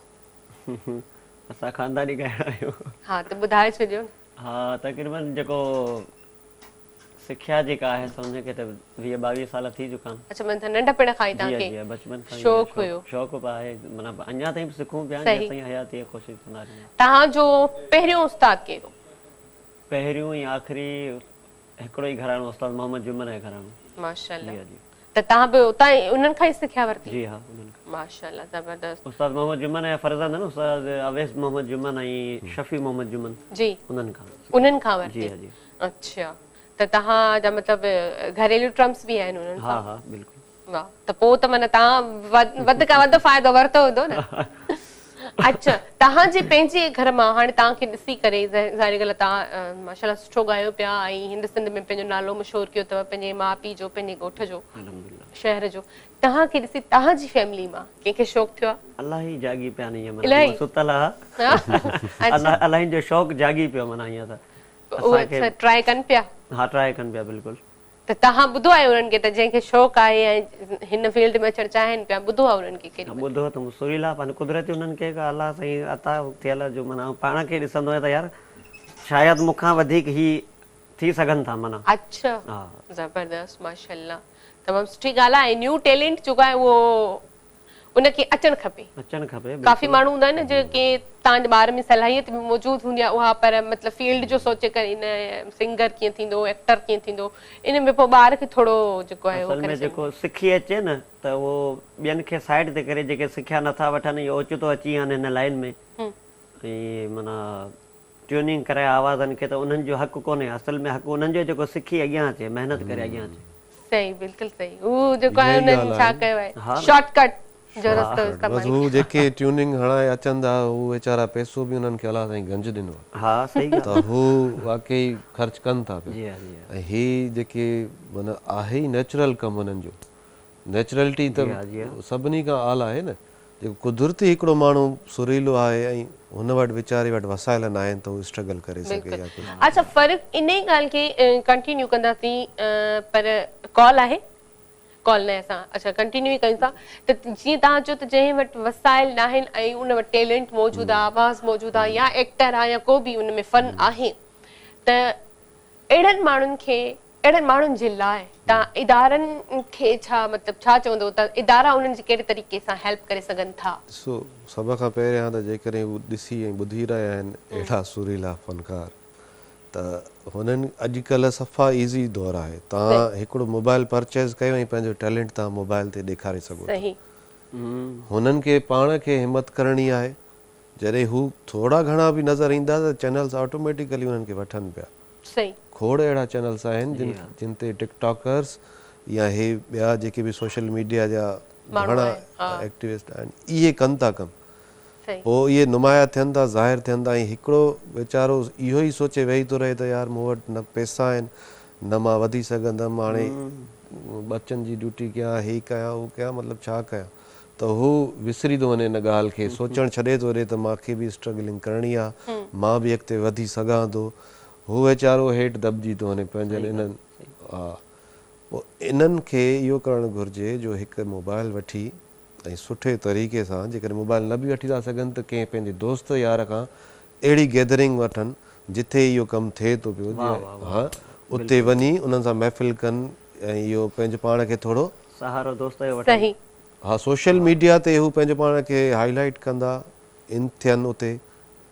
[SPEAKER 8] असां ख़ानदानी ॻाइण आहियूं।
[SPEAKER 1] हा त ॿुधाए छॾियो।
[SPEAKER 8] हा, तक़रीबन जेको सिखिया जेका आहे सम्झ के त 20-22 साल थी चुका आहिनि।
[SPEAKER 1] अच्छा, मतलब नंढपण खां ई तव्हांखे
[SPEAKER 8] बचपन खां
[SPEAKER 1] शौक़ु हुयो?
[SPEAKER 8] शौक़ु बि आहे, माना अञा ताईं बि सिखूं पिया, जेसिताईं हयाती आहे कोशिशि कंदा आहियूं।
[SPEAKER 1] तव्हांजो पहिरियों उस्ताद केरु?
[SPEAKER 8] पहिरियों ऐं आख़िरी हिकिड़ो ई घराणो उस्ताद मोहम्मद जुमन जो घराणो।
[SPEAKER 1] माशाअल्लाह। त तव्हां बि उतां उन्हनि खां ई सिखिया वरिती?
[SPEAKER 8] जी हा, उन्हनि खां।
[SPEAKER 1] माशाअल्लाह, ज़बरदस्त।
[SPEAKER 8] उस्ताद मोहम्मद जुमन जा फर्ज़ंद आहिनि, उस्ताद अवैस मोहम्मद जुमन ऐं शफ़ी मोहम्मद जुमन।
[SPEAKER 1] जी,
[SPEAKER 8] उन्हनि खां
[SPEAKER 1] वरिती?
[SPEAKER 8] जी जी।
[SPEAKER 1] अच्छा, त तव्हांजा मतिलबु घरेलू ट्रम्स बि आहिनि उन्हनि सां?
[SPEAKER 8] हा बिल्कुलु।
[SPEAKER 1] वाह, त पोइ त माना तव्हां वधि खां वधि फ़ाइदो वरितो हूंदो न? अच्छा, तव्हांजे पंहिंजे घर मां हाणे तव्हांखे ॾिसी करे ज़ाहिर ॻाल्हि आहे तव्हां माशाअल्लाह सुठो ॻायो पिया ऐं हिंद सिंध में पंहिंजो नालो मशहूरु कयो अथव, पंहिंजे माउ पीउ जो, पंहिंजे ॻोठ जो, शहर जो। तव्हांखे ॾिसी तव्हांजी फैमिली मां कंहिंखे शौक़ु थियो आहे?
[SPEAKER 8] अलाही जागी पिया न ईअं, माना सुतल आहे, अलाही जो शौक़ु जागी पियो, माना ईअं त
[SPEAKER 1] उहे ट्राई कनि पिया?
[SPEAKER 8] हा, ट्राई कनि पिया बिल्कुलु।
[SPEAKER 1] त तव्हां ॿुधो आहे उन्हनि खे त जंहिंखे शौक़ु आहे ऐं हिन फील्ड में अचणु चाहिनि पिया, ॿुधो आहे उन्हनि खे?
[SPEAKER 8] ॿुधो त सुरीला पंहिंजो कुदरती उन्हनि खे अलाह साईं अता थियल जो, माना पाण खे ॾिसंदो आहे त यार शायदि मूंखां वधीक ई थी सघनि था माना।
[SPEAKER 1] अच्छा, ज़बरदस्त, माशाल्लाह, तमामु सुठी ॻाल्हि आहे। न्यू टैलेंट जेको आहे उहो उनखे अचणु खपे। काफ़ी माण्हू हूंदा आहिनि जेके तव्हांजे ॿार में सलाहियत बि मौजूदु हूंदी आहे उहा, पर मतिलबु फील्ड जो सोचे करे इन सिंगर कीअं थींदो, एक्टर कीअं थींदो, इन में पोइ ॿार खे थोरो जेको आहे
[SPEAKER 8] असल में जेको सिखी अचे न त उहो ॿियनि खे साइड ते करे जेके सिखिया नथा वठनि इहो ओचितो अची वञनि हिन लाइन में ऐं माना ट्यूनिंग करे आवाज़नि खे, त उन्हनि जो हक़ु कोन्हे। असल में हक़ु उन्हनि जो जेको सिखी अॻियां अचे, महिनत करे अॻियां अचे।
[SPEAKER 1] सही, बिल्कुलु सही। हू जेको आहे उन्हनि छा कयो आहे, शॉर्टकट जो रस्तो इस्तेमाल।
[SPEAKER 6] हू जेके ट्यूनिंग हणाए अचनि था हू वेचारा पैसो बि उन्हनि खे अलाह साईं गंज ॾिनो आहे।
[SPEAKER 8] हा सही ॻाल्हि।
[SPEAKER 6] त हू वाकई ख़र्च कनि था पिया। ऐं ही जेके माना आहे ई नेचुरल कमु हुननि जो, नेचुरलिटी त सभिनी खां आला आहे न। जेको कुदरती हिकिड़ो माण्हू सुरीलो आहे ऐं हुन वटि वीचारे वटि वसायल न आहिनि त हू स्ट्रगल करे सघे।
[SPEAKER 1] अच्छा, फ़र्क़ु इन ई ॻाल्हि खे कंटिन्यू कंदासीं, पर कॉल आहे, कॉल न असां अच्छा कंटिन्यू ई कयूं था। त जीअं तव्हां चयो त जंहिं वटि वसाइल न आहिनि ऐं उन वटि टैलेंट मौजूदु आहे, आवाज़ मौजूदु आहे, या एक्टर आहे, या को बि उन में फ़न आहे, त अहिड़नि माण्हुनि खे, अहिड़नि माण्हुनि जे लाइ तव्हां इदारनि खे छा मतिलबु छा चवंदो त इदारा उन्हनि जी कहिड़े तरीक़े सां हेल्प करे सघनि था?
[SPEAKER 6] ॾिसो, सभ खां पहिरियां त जेकॾहिं हू ॾिसी ऐं ॿुधी रहिया आहिनि अहिड़ा सुरीला फ़नकार, त हुननि अॼुकल्ह सफ़ा ईज़ी दौरु आहे। तव्हां हिकिड़ो मोबाइल परचेज़ कयो ऐं पंहिंजो टैलेंट तव्हां मोबाइल ते ॾेखारे सघो था। हुननि खे पाण खे हिमत करणी आहे। जॾहिं हू थोरा घणा बि नज़र ईंदा त चैनल्स ऑटोमेटिकली उन्हनि खे वठनि पिया। खोड़ अहिड़ा चैनल्स आहिनि जिन ते टिकटॉकर्स या हे ॿिया जेके बि सोशल मीडिया जा घणा एक्टिविस्ट आहिनि इहे कनि था कमु। पोइ इहे नुमाया थियनि था, ज़ाहिर थियनि था, ऐं हिकिड़ो वीचारो इहो ई सोचे वेही थो रहे त यार मूं वटि न पैसा आहिनि, न मां वधी सघंदमि, हाणे बच्चनि जी ड्यूटी कयां, हे कयां, हू कयां, मतिलबु छा कयां। त हू विसरी थो वञे इन ॻाल्हि खे, सोचणु छॾे थो ॾिए त मूंखे बि स्ट्रगलिंग करणी आहे, मां बि अॻिते वधी सघां थो। हू वीचारो हेठि दॿिजी थो वञे पंहिंजनि इन्हनि। हा, पोइ इन्हनि खे इहो करणु घुरिजे जो हिकु मोबाइल वठी ऐं सुठे तरीक़े सां, जेकॾहिं मोबाइल न बि वठी था सघनि त कंहिं पंहिंजे दोस्त यार खां अहिड़ी गैदरिंग वठनि जिथे इहो कमु थिए थो पियो, हा उते वञी उन्हनि सां महफ़िल कनि ऐं इहो पंहिंजो पाण खे थोरो
[SPEAKER 8] सहारो दोस्त जो वठनि।
[SPEAKER 6] हा, सोशल मीडिया ते हू पंहिंजो पाण खे हाईलाइट कंदा इन थियनि उते।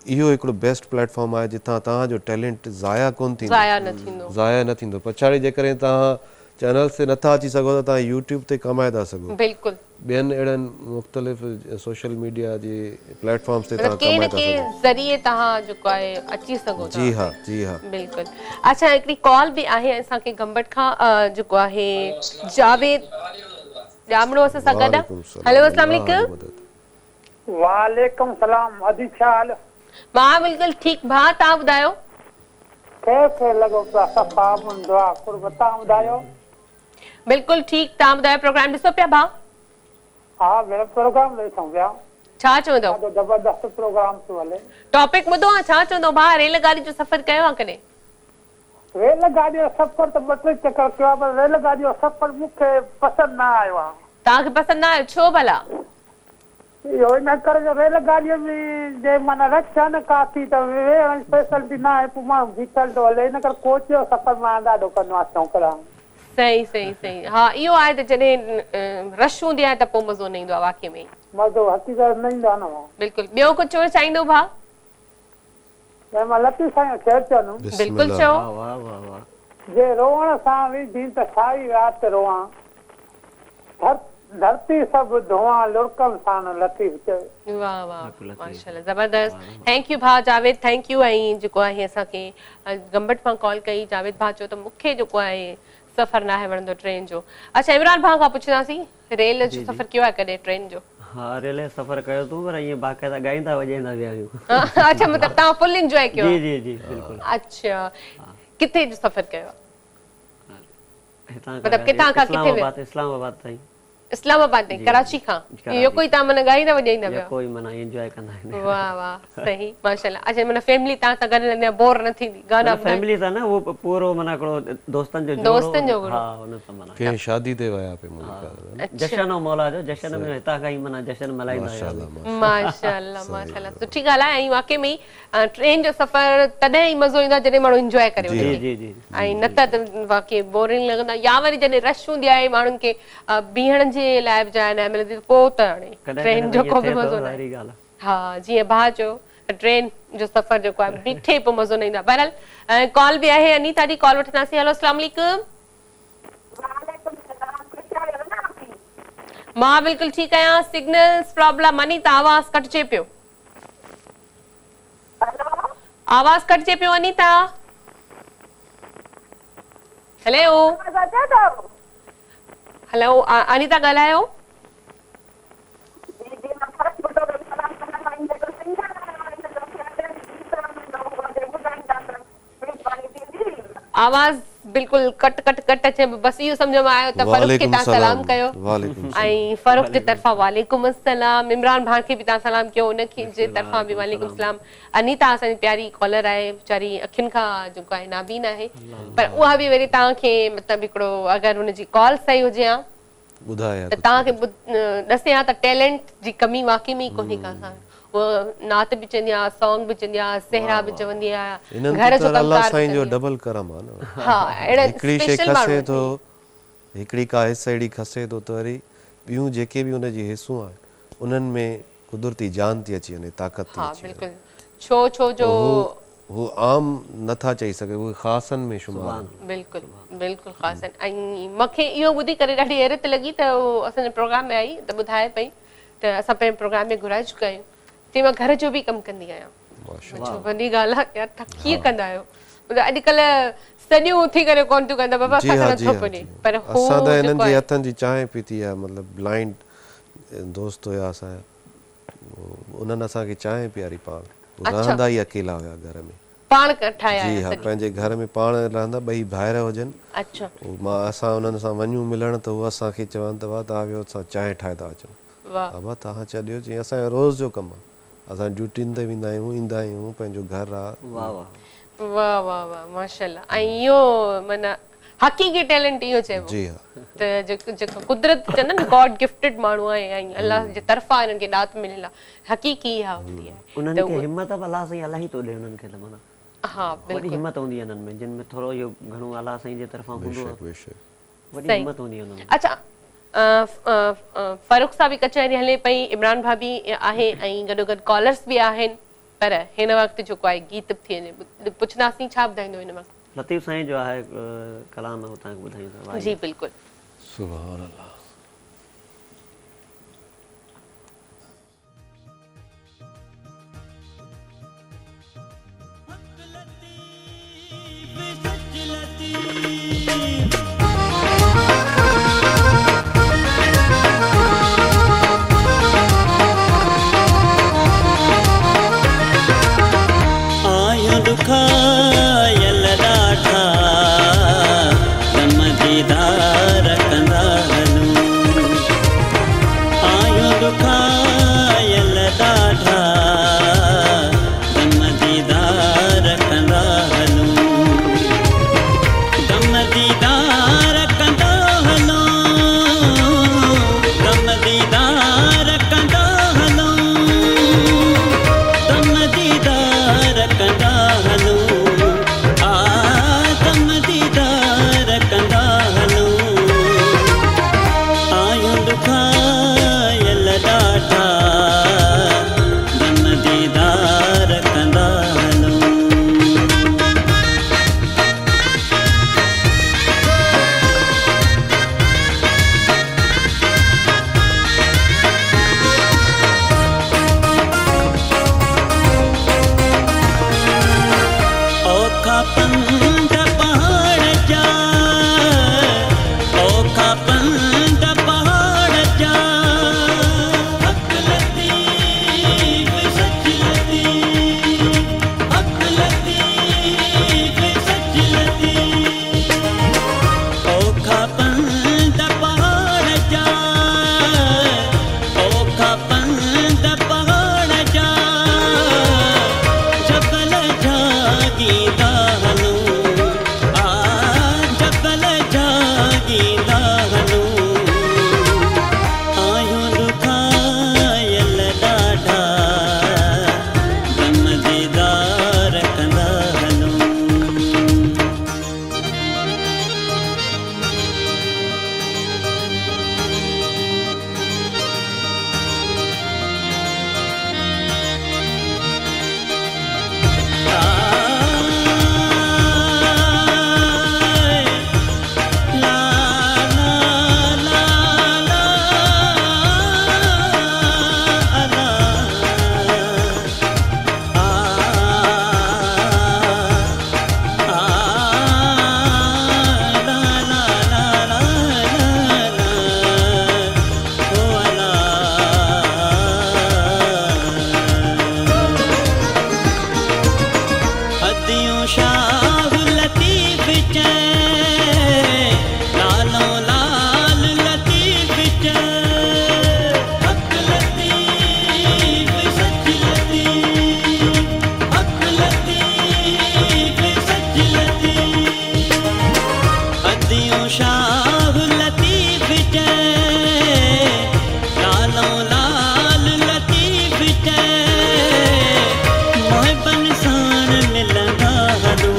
[SPEAKER 6] इहो हिकिड़ो बेस्ट प्लेटफॉर्म आहे जितां तव्हांजो टैलेंट ज़ाया कोन थींदो, ज़ाया न थींदो। पछाड़ी जेकॾहिं तव्हां चैनल्स ते नथा अची सघो त तव्हां यूट्यूब ते कमाए था सघो।
[SPEAKER 1] बिल्कुलु,
[SPEAKER 6] ॿियनि अहिड़नि मुख़्तलिफ़ सोशल मीडिया जे प्लेटफॉर्म्स ते तव्हां कमाए था सघो,
[SPEAKER 1] ज़रिए तव्हां जेको आहे अची सघो था।
[SPEAKER 6] जी हा, जी हा,
[SPEAKER 1] बिल्कुलु। अच्छा, हिकिड़ी कॉल बि आहे असांखे गंबट खां, जेको आहे जावेद ॼामणो असां सां गॾु। हेलो, अस्सलाम वालेकुम।
[SPEAKER 5] वालेकुम सलाम। अदी छा हाल?
[SPEAKER 1] मां बिल्कुलु ठीकु भाउ, तव्हां ॿुधायो?
[SPEAKER 5] कैसे लॻो पिया? सफ़ा मुंहिंजो दुआ कुर्ब, तव्हां ॿुधायो?
[SPEAKER 1] बिल्कुलु ठीकु, तव्हां ॿुधायो? प्रोग्राम ॾिसो पिया भाउ?
[SPEAKER 5] हा भेण, प्रोग्राम ॾिसूं पिया।
[SPEAKER 1] छा चवंदव?
[SPEAKER 5] ज़बरदस्त प्रोग्राम थो हले।
[SPEAKER 1] टॉपिक ॿुधो आहे, छा चवंदव भाउ? रेलगाड़ी जो सफ़र कयो आहे कॾहिं?
[SPEAKER 5] रेलगाड़ी जो सफ़र त ॿ टे चकर कयो आहे, पर रेलगाड़ी जो सफ़र मूंखे पसंदि न आयो आहे।
[SPEAKER 1] तव्हांखे पसंदि न आयो, छो भला?
[SPEAKER 5] इहो इन करे जो रेलगाड़ीअ में जे माना रश आहे न काफ़ी, त वेहण फैसिलिटी न आहे, पोइ माण्हू बीठल थो हले। इन करे कोच जो सफ़र मां ॾाढो कंदो आहियां, शौक़ु रहां।
[SPEAKER 1] सही सही सही। हा, इहो आहे त जॾहिं रश हूंदी आहे त पोइ मज़ो न ईंदो आहे वाक़ई में।
[SPEAKER 5] मज़ो हक़ीक़त न ईंदो आहे न।
[SPEAKER 1] बिल्कुलु। ॿियो कुझु चवणु चाहींदो भाउ?
[SPEAKER 5] मां लतीफ़ साईं खे चवंदुमि।
[SPEAKER 1] बिल्कुलु चओ।
[SPEAKER 8] वाह वाह वाह।
[SPEAKER 5] जे रोअण सां विझी त सारी राति रोआं, धरती सब धुआं लुड़कम सां लतीफ़ चयो।
[SPEAKER 1] वाह वाह, माशाल्लाह, ज़बरदस्त। थैंक यू भाउ जावेद, थैंक यू। ऐं जेको आहे असांखे गंबट मां कॉल कई, जावेद भाउ चयो त मूंखे जेको आहे सफ़र न आहे वणंदो ट्रेन जो। अच्छा, इमरान भाउ खां पुछंदासीं, रेल जो सफ़र कयो आहे कॾहिं, ट्रेन जो?
[SPEAKER 8] हा, रेल सफ़र कयो अथऊं, पर ईअं बाक़ाइदा ॻाईंदा वॼाईंदा विया आहियूं।
[SPEAKER 1] अच्छा, मतिलबु तव्हां फुल इंजॉय कयो?
[SPEAKER 8] जी जी जी, बिल्कुलु।
[SPEAKER 1] अच्छा, किथे जो सफ़र कयो?
[SPEAKER 8] हितां
[SPEAKER 1] मतिलबु किथां खां किथे?
[SPEAKER 8] इस्लामाबाद ताईं।
[SPEAKER 1] इस्लामाबाद में कराची खां इहो कोई तव्हां माना ॻाईंदा वॼाईंदा पिया
[SPEAKER 8] कोई माना एंजॉय कंदा आहिनि
[SPEAKER 1] वाह वाह सही माशाल्लाह अच्छा माना फैमिली तव्हां सां गॾु रहंदी बोर न थींदी गाना
[SPEAKER 8] फैमिली सां न वो पूरो माना हिकिड़ो दोस्तनि जो हा उन सां माना
[SPEAKER 6] के शादी ते विया पे मुंहिंजी
[SPEAKER 8] जशन मौला जो जशन में हितां खां ई माना जशन मल्हाईंदा आहियूं
[SPEAKER 1] माशाल्लाह माशाल्लाह सुठी ॻाल्हि आहे ऐं वाकई में ट्रेन जो सफ़र तॾहिं ई मज़ो ईंदो आहे जॾहिं माण्हू इंजॉय करे
[SPEAKER 8] जी जी जी
[SPEAKER 1] ऐं न त वाकई बोरिंग लॻंदो आहे या वरी जॾहिं रश हूंदी आहे माण्हुनि खे बीहण जे लाइ बि जाइ न मिलंदी पोइ त हाणे ट्रेन जो को बि मज़ो न हा जीअं भाउ चयो ट्रेन जो सफ़र जेको आहे बीठे पोइ मज़ो न ईंदो आहे बहरहाल कॉल बि आहे अनीता जी कॉल वठंदासीं हेलो अस्सलाम वालेकुम मां बिल्कुलु ठीकु आहियां सिग्नल्स प्रॉब्लम अनीता आवाज़ कटिजे पियो आवाज़ कटिजे पियो अनीता हेलो हेलो अनीता ॻाल्हायो आवाज़ बिल्कुलु कट कट कट अचे बस इहो सम्झ में आयो त फरूक खे तव्हां सलाम कयो ऐं फरूक जे तरफ़ां वालेकुम अस्सलाम इमरान भाउ खे बि तव्हां सलाम कयो उनखे जे तरफ़ां बि वालेकुम सलाम अनीता असांजी प्यारी कॉलर आहे वीचारी अखियुनि खां जेको आहे नाबीन आहे पर उहा बि वरी तव्हांखे मतिलबु हिकिड़ो अगरि हुनजी कॉल सही हुजे हा त तव्हांखे ॾसे हा त टैलेंट जी कमी वाकई में ई कोन्हे का वो नात भी चंदिया सॉन्ग भी चंदिया सेहरा भी चवंदी आ घर जो
[SPEAKER 6] अल्लाह साईं जो डबल करम आ न
[SPEAKER 1] हां एड़ा स्पेशल
[SPEAKER 6] खसे तो हिकड़ी का हिस्सेड़ी खसे तो वरी बियूं जेके भी उन जी हिस्सू आ उनन में कुदरती जान थी अची वने ताकत थी
[SPEAKER 1] हां बिल्कुल छो जो
[SPEAKER 6] वो आम नथा चई सके वो खासन में शुमार
[SPEAKER 1] बिल्कुल बिल्कुल खासन ऐं मखे इहो बुधी करे ॾाढी हैरत लगी त असां प्रोग्राम में आई त बुधाए पई त असां पे प्रोग्राम में घुराए चुका आहियूं ते मां घर जो भी कम कंदी आहियां माशाल्लाह वॾी ॻाल्हि आहे यार थकी कंदा आहियो मतलब अॼुकल्ह सॼियूं उथी करे कोन थियूं कंदा बाबा असां नथो पने पर हो
[SPEAKER 6] असां त इन्हनि जे हथनि जी चांहि पीती आहे मतलब ब्लाइंड दोस्त हुया असां उन्हनि असांखे चांहि पियारी पाण रहंदा ई अकेला हुया घर में
[SPEAKER 1] पाण ठाया
[SPEAKER 6] जी हाँ पंहिंजे घर में पाण रहंदा ॿई ॿाहिरि हुजनि
[SPEAKER 1] अच्छा
[SPEAKER 6] मां असां उन्हनि सां वञूं मिलण त उहे असांखे चवनि त वाह तव्हां वियो असां चांहि ठाहे था अचूं बाबा तव्हां चयो जीअं असांजो रोज़ जो कमु आहे असां ड्यूटियुनि ते वेंदा आहियूं ईंदा आहियूं पंहिंजो घर आहे
[SPEAKER 8] वाह
[SPEAKER 1] वाह वाह वाह वाह माशाल्लाह ऐं इहो माना हकीकी टैलेंट इहो चइबो
[SPEAKER 6] जी हाँ
[SPEAKER 1] त जेको कुदरत चवंदा न गॉड गिफ्टेड माण्हू आहे ऐं अल्लाह जे तरफ़ां इन्हनि खे दात मिलियल आहे हकीकी इहा हूंदी आहे
[SPEAKER 8] उन्हनि खे हिम्मत अल्लाह साईं इलाही थो ॾे उन्हनि खे त माना
[SPEAKER 1] हा बिल्कुलु
[SPEAKER 8] हिम्मत हूंदी आहे इन्हनि में जिन में थोरो इहो घणो अल्लाह साईं जे तरफ़ां हूंदो आहे वॾी हिम्मत हूंदी आहे उन्हनि में
[SPEAKER 1] अच्छा फरूक सां बि कचहरी हले पई इमरान भाउ बि आहे ऐं गॾो गॾु कॉलर्स बि आहिनि पर हिन वक़्तु जेको आहे गीत थी वञे पुछंदासीं छा ॿुधाईंदो हिन वक़्तु
[SPEAKER 8] लतीफ़ साईं जो आहे कलाम हो तव्हांखे ॿुधाईंदो
[SPEAKER 1] जी बिल्कुलु
[SPEAKER 6] सुभान अल्लाह
[SPEAKER 9] दुखायल ॾाढा गम दीदार कंदा हलूं आयो दुखायल ॾाढा गम दीदार कंदा हलूं गम दीदार कंदा हलूं गम दीदार कंदा हलूं गम दीदार कंदा हलूं आ गम दीदार कंदा हलूं शाह लतीफ चे लालो लाल लतीफ चे मोहबन सान मिलंदा हलू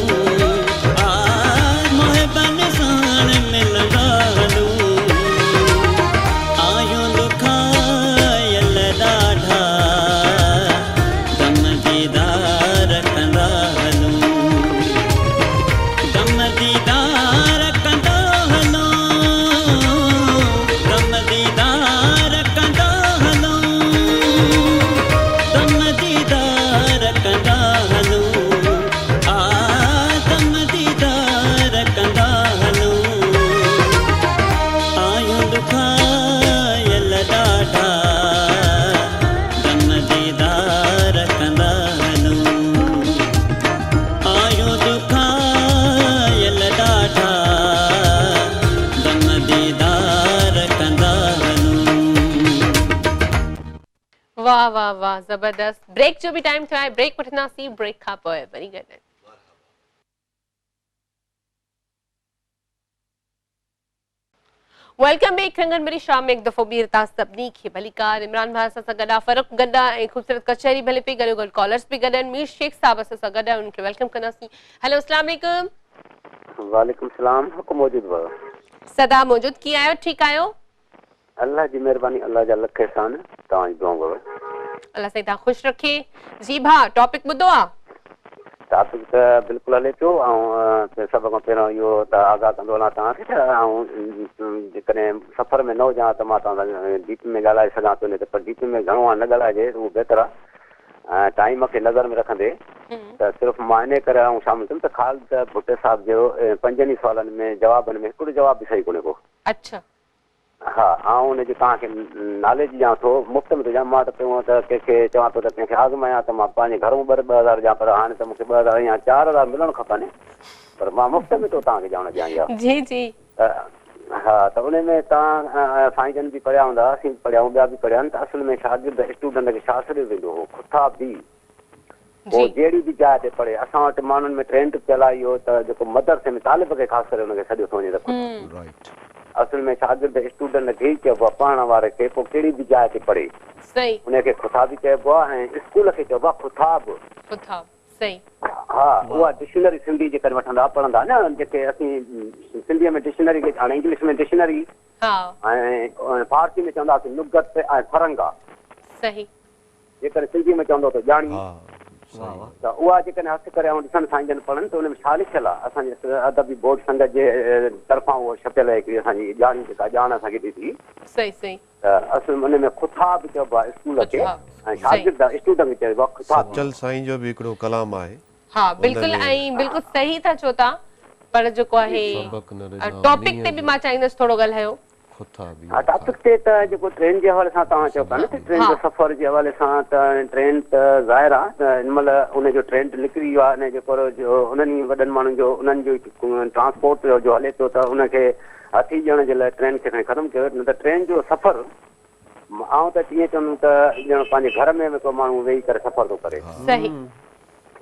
[SPEAKER 9] मोहबन सान मिलंदा हलू आयो दुखायल ॾाढा दम दीदार कंदा हलू दम दीदार कंदा हलो दम दीदार कंदा हलो दम दीदार कंदा हलो दम दीदार कंदा हलो आयो दुखायल ॾाढा दम दीदार कंदा हलो आयो दुखायल ॾाढा दम दीदार कंदा हलो
[SPEAKER 1] वाह वाह वाह जबरदस्त ब्रेक जो भी टाइम थियो आहे ब्रेक वठंदासीं ब्रेक खां पोइ वरी गॾु वेलकम बैक रंगन मेरी शाम में एक दफ़ो ॿीहर तव्हां सभिनी खे भलीकार इमरान भाउ असां सां गॾु आहे फ़र्क़ु गॾु आहे ऐं ख़ूबसूरत कचहरी भले पई गॾो गॾु कॉलर्स बि गॾु आहिनि मीर शेख साहब असां सां गॾु आहे उनखे वेलकम कंदासीं हेलो अस्सलाम वालेकुम
[SPEAKER 2] वालेकुम सलाम हुकुम मौजूद बा
[SPEAKER 1] सदा मौजूद कीअं आहियो ठीकु आहियो
[SPEAKER 2] अल्लाह जी महिरबानी अल्लाह जा लख एहसान तव्हांजी दुआ बा
[SPEAKER 1] अल्लाह साईं तव्हां ख़ुशि रखे जी भाउ टॉपिक ॿुधो आहे
[SPEAKER 2] टॉपिक त बिल्कुलु हले पियो ऐं सभ खां पहिरियों इहो त आगाह कंदो हलां तव्हांखे त जेकॾहिं सफ़र में न हुजां त मां तव्हां सां डीप में ॻाल्हाए सघां थो न त पर डीप में घणो आहे न ॻाल्हाइजे उहो बहितर आहे टाइम खे नज़र में रखंदे त सिर्फ़ु मां इन करे शामिल थियुमि त ख़ालिद भुट्टे साहिब जो 5 सुवालनि में जवाबनि में हिकिड़ो जवाब बि सही कोन्हे को
[SPEAKER 1] अच्छा
[SPEAKER 2] हा ऐं हुनजी तव्हांखे नाले जी ॾियां थो मुफ़्त में थो ॾियां मां त पहिरियों त कंहिंखे चवां थो त कंहिंखे आज़मायां त मां पंहिंजे घरों 2,000 ॾियां पर हाणे त मूंखे 2,000 या 4,000 मिलणु खपनि पर मां मुफ़्त में थो तव्हांखे ॼाण ॾियां इहा
[SPEAKER 1] जी जी
[SPEAKER 2] हा त उन में तव्हां साईं जन बि पढ़िया हूंदा असीं बि पढ़िया ॿिया बि पढ़िया आहिनि त असुल में शागिर्द स्टूडेंट खे छा सॾियो वेंदो हो खुताबी पोइ जहिड़ी बि जाइ ते पढ़े असां वटि माण्हुनि में ट्रेंड पियल आहे इहो त जेको मदरसे में तालिब खे ख़ासि करे हुनखे सॾियो थो वञे त असल में शागिर्द स्टूडेंट खे ई चइबो आहे पढ़ण वारे खे पोइ कहिड़ी बि जाइ ते पढ़े
[SPEAKER 1] सही
[SPEAKER 2] उनखे खुताबी चइबो आहे ऐं स्कूल खे चइबो आहे खुताब
[SPEAKER 1] सही
[SPEAKER 2] हा उहा डिक्शनरी सिंधी जे करे वठंदा पढ़ंदा न जेके असीं सिंधीअ में डिक्शनरी खे हाणे इंग्लिश में डिक्शनरी ऐं फारसी में चवंदासीं नुगत ऐं फरंगा
[SPEAKER 1] सही
[SPEAKER 2] जेकॾहिं सिंधी में चवंदो त ॼाणी त उहा जेकॾहिं हथु करे ऐं ॾिसनि साईं जन पढ़नि त हुन में छा लिखियलु आहे असांजे अदबी बोर्ड संघ जे तरफ़ां उहो छपियल आहे हिकिड़ी असांजी ॼाणी जेका ॼाण असांखे ॾिठी
[SPEAKER 1] सही सही
[SPEAKER 2] त असुल में हुन में खुताब चइबो आहे स्कूल खे ऐं शागिर्द स्टूडेंट खे चइबो आहे खुताब
[SPEAKER 6] सचल साईं जो बि हिकिड़ो कलाम आहे
[SPEAKER 1] हा बिल्कुलु ऐं बिल्कुलु सही था चओ तव्हां पर जेको आहे टॉपिक ते बि मां चाहींदसि थोरो ॻाल्हायो
[SPEAKER 2] हा टॉपिक ते त जेको ट्रेन जे हवाले सां तव्हां चओ था न ट्रेन जो सफ़र जे हवाले सां त ट्रेन त ज़ाहिर आहे त हिन महिल उनजो ट्रेंड निकिरी वियो आहे ऐं जेको उन्हनि वॾनि माण्हुनि जो उन्हनि जो ट्रांसपोर्ट जो हले पियो त उनखे हथी ॾियण जे लाइ ट्रेन खे साईं ख़तमु कयो न त ट्रेन जो सफ़र आउं त ईअं चवंदुमि त ॼण पंहिंजे घर में को माण्हू वेही करे सफ़र थो करे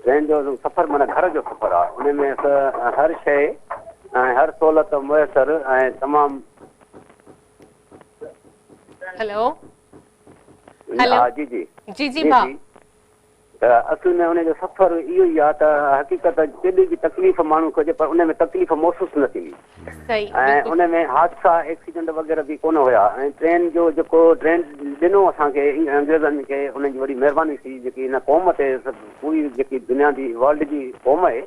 [SPEAKER 2] ट्रेन जो सफ़र माना घर जो सफ़र आहे उन में हर शइ ऐं हर सहूलियत मुयसरु ऐं तमामु
[SPEAKER 1] हेलो
[SPEAKER 2] हा जी जी
[SPEAKER 1] जी जी भाउ
[SPEAKER 2] त असुल में हुनजो सफ़र इहो ई आहे त हक़ीक़त केॾी बि तकलीफ़ माण्हू कजे पर उन में तकलीफ़ महसूसु न थींदी ऐं उन में हादसा एक्सीडेंट वग़ैरह बि कोन हुया ऐं ट्रेन जो जेको ट्रेन ॾिनो असांखे अंग्रेज़नि खे उन्हनि जी वॾी महिरबानी थी जेकी हिन क़ौम ते पूरी जेकी दुनिया जी वर्ल्ड जी क़ौम आहे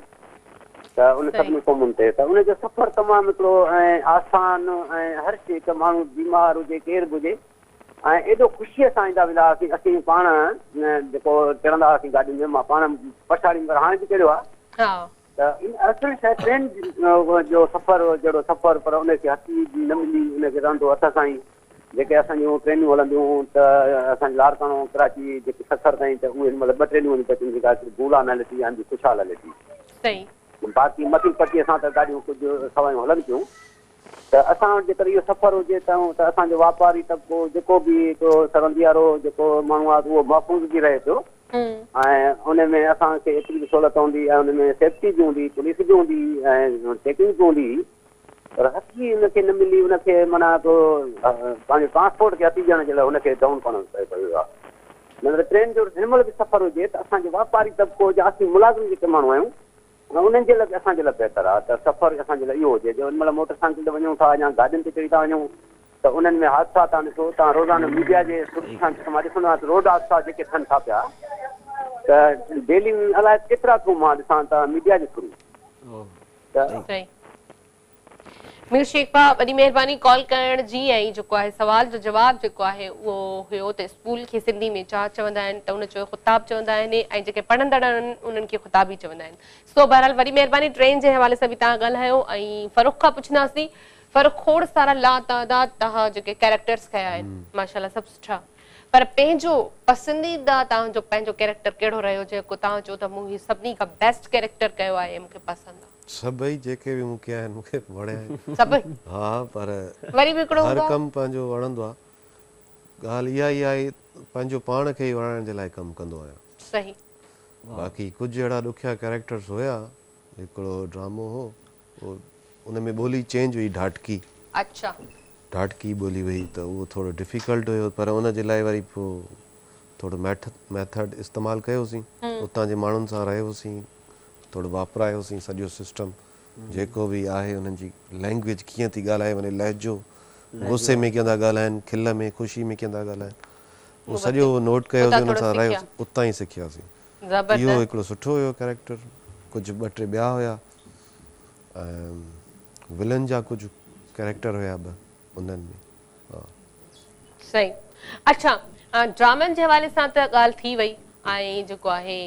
[SPEAKER 2] त उन सभिनी क़ौमुनि ते त उनजो सफ़र तमामु हिकिड़ो ऐं आसान ऐं हर शइ हिकु माण्हू बीमार हुजे केरु बि हुजे ऐं एॾो ख़ुशीअ सां ईंदा वेंदा हुआसीं असीं पाण जेको चढ़ंदा हुआसीं गाॾियुनि में मां पाण पछाड़ी पर हाणे बि कहिड़ो आहे त असुल शइ ट्रेन जो सफ़र जहिड़ो सफ़र पर उनखे हथी न मिली उनखे रहंदो हथ सां ई जेके असांजूं ट्रेनियूं हलंदियूं त असांजे लारकाणो कराची जेके सफ़र ताईं त उहे हिन महिल 2 ट्रेनियूं हली पयूं जेका बूला न हले थी या खुशहाल हले थी बाक़ी मथी पटीअ सां त गाॾियूं कुझु सवायूं हलनि थियूं त असां वटि जेकर इहो सफ़र हुजे त असांजो वापारी तबिको जेको बि हिकिड़ो सरंदियारो जेको माण्हू आहे उहो महफ़ूज़ बि रहे पियो ऐं उन में असांखे एतिरी बि सहूलियत हूंदी ऐं उन में सेफ्टी बि हूंदी पुलिस बि हूंदी ऐं चेकिंग बि हूंदी त पर हकी उनखे न मिली, उनखे माना तो पंहिंजे ट्रांसपोर्ट खे हथी ॾियण जे लाइ उनखे डाउन करणो पियो आहे। मतिलबु ट्रेन जो हिन महिल बि सफ़र हुजे त असांजो वापारी तबिको हुजे, असीं मुलाज़िम जेके माण्हू आहियूं उन्हनि जे लाइ बि असांजे लाइ बहितर आहे त सफ़र असांजे लाइ इहो हुजे। जो हिन महिल मोटर साइकिल ते वञूं था या गाॾियुनि ते चढ़ी था वञूं त उन्हनि में हादसा तव्हां ॾिसो, तव्हां रोज़ाना मीडिया जे मां ॾिसंदो आहियां त रोड हादसा जेके थियनि था पिया त डेली अलाए केतिरा थ्रू मां ॾिसां त मीडिया जे थ्रू।
[SPEAKER 1] मीर शेखा वॾी महिरबानी कॉल करण जी। ऐं जेको आहे सवाल जो जवाबु जेको आहे उहो हुयो त स्कूल खे सिंधी में छा चवंदा आहिनि, त उन जो ख़िताब चवंदा आहिनि ऐं जेके पढ़ंदड़ आहिनि उन्हनि खे ख़िताबी चवंदा आहिनि। सो बहरहाल वॾी महिरबानी ट्रेन जे हवाले सां बि तव्हां ॻाल्हायो। ऐं फ़ारूक खां पुछंदासीं। फ़ारूक खोड़ सारा लातादाद तव्हां जेके कैरेक्टर्स कया आहिनि माशाल्लाह सभु सुठा, पर पंहिंजो पसंदीदा तव्हांजो पंहिंजो कैरेक्टर कहिड़ो रहियो जेको तव्हां चओ त मूं सभिनी खां बेस्ट कैरेक्टर कयो आहे, मूंखे पसंदि आहे?
[SPEAKER 6] सभई जेके बि मूंखे आहिनि मूंखे वणिया आहिनि
[SPEAKER 1] सभई।
[SPEAKER 6] हा, पर
[SPEAKER 1] वरी बि हिकिड़ो
[SPEAKER 6] हर कमु पंहिंजो वणंदो आहे। ॻाल्हि इहा ई आहे पंहिंजो पाण खे ई वणण जे लाइ कमु कंदो आहियां।
[SPEAKER 1] सही।
[SPEAKER 6] बाक़ी कुझु अहिड़ा ॾुखिया कैरेक्टर्स हुया। हिकिड़ो ड्रामो हो उन में ॿोली चेंज हुई, ढाटकी।
[SPEAKER 1] अच्छा।
[SPEAKER 6] ढाटकी ॿोली हुई त उहो थोरो डिफिकल्ट हुयो, पर उन जे लाइ वरी पोइ थोरो मैथड इस्तेमालु कयोसीं, उतां जे माण्हुनि सां रहियोसीं, थोरो वापरायोसीं सॼो सिस्टम जेको बि आहे उन्हनि जी लैंग्वेज कीअं थी ॻाल्हाए वञे, लहजो गुस्से में कीअं था ॻाल्हाइनि, खिल में ख़ुशी में कीअं था ॻाल्हाइनि, उहो सॼो नोट कयोसीं, उन सां रहियोसीं, उतां ई सिखियासीं। इहो हिकिड़ो सुठो हुयो कैरेक्टर। कुझु ॿ टे ॿिया हुया ऐं विलन जा कुझु कैरेक्टर हुया ॿ उन्हनि में। हा
[SPEAKER 1] सही। अच्छा, ड्रामनि जे हवाले सां त ॻाल्हि थी वई ऐं जेको आहे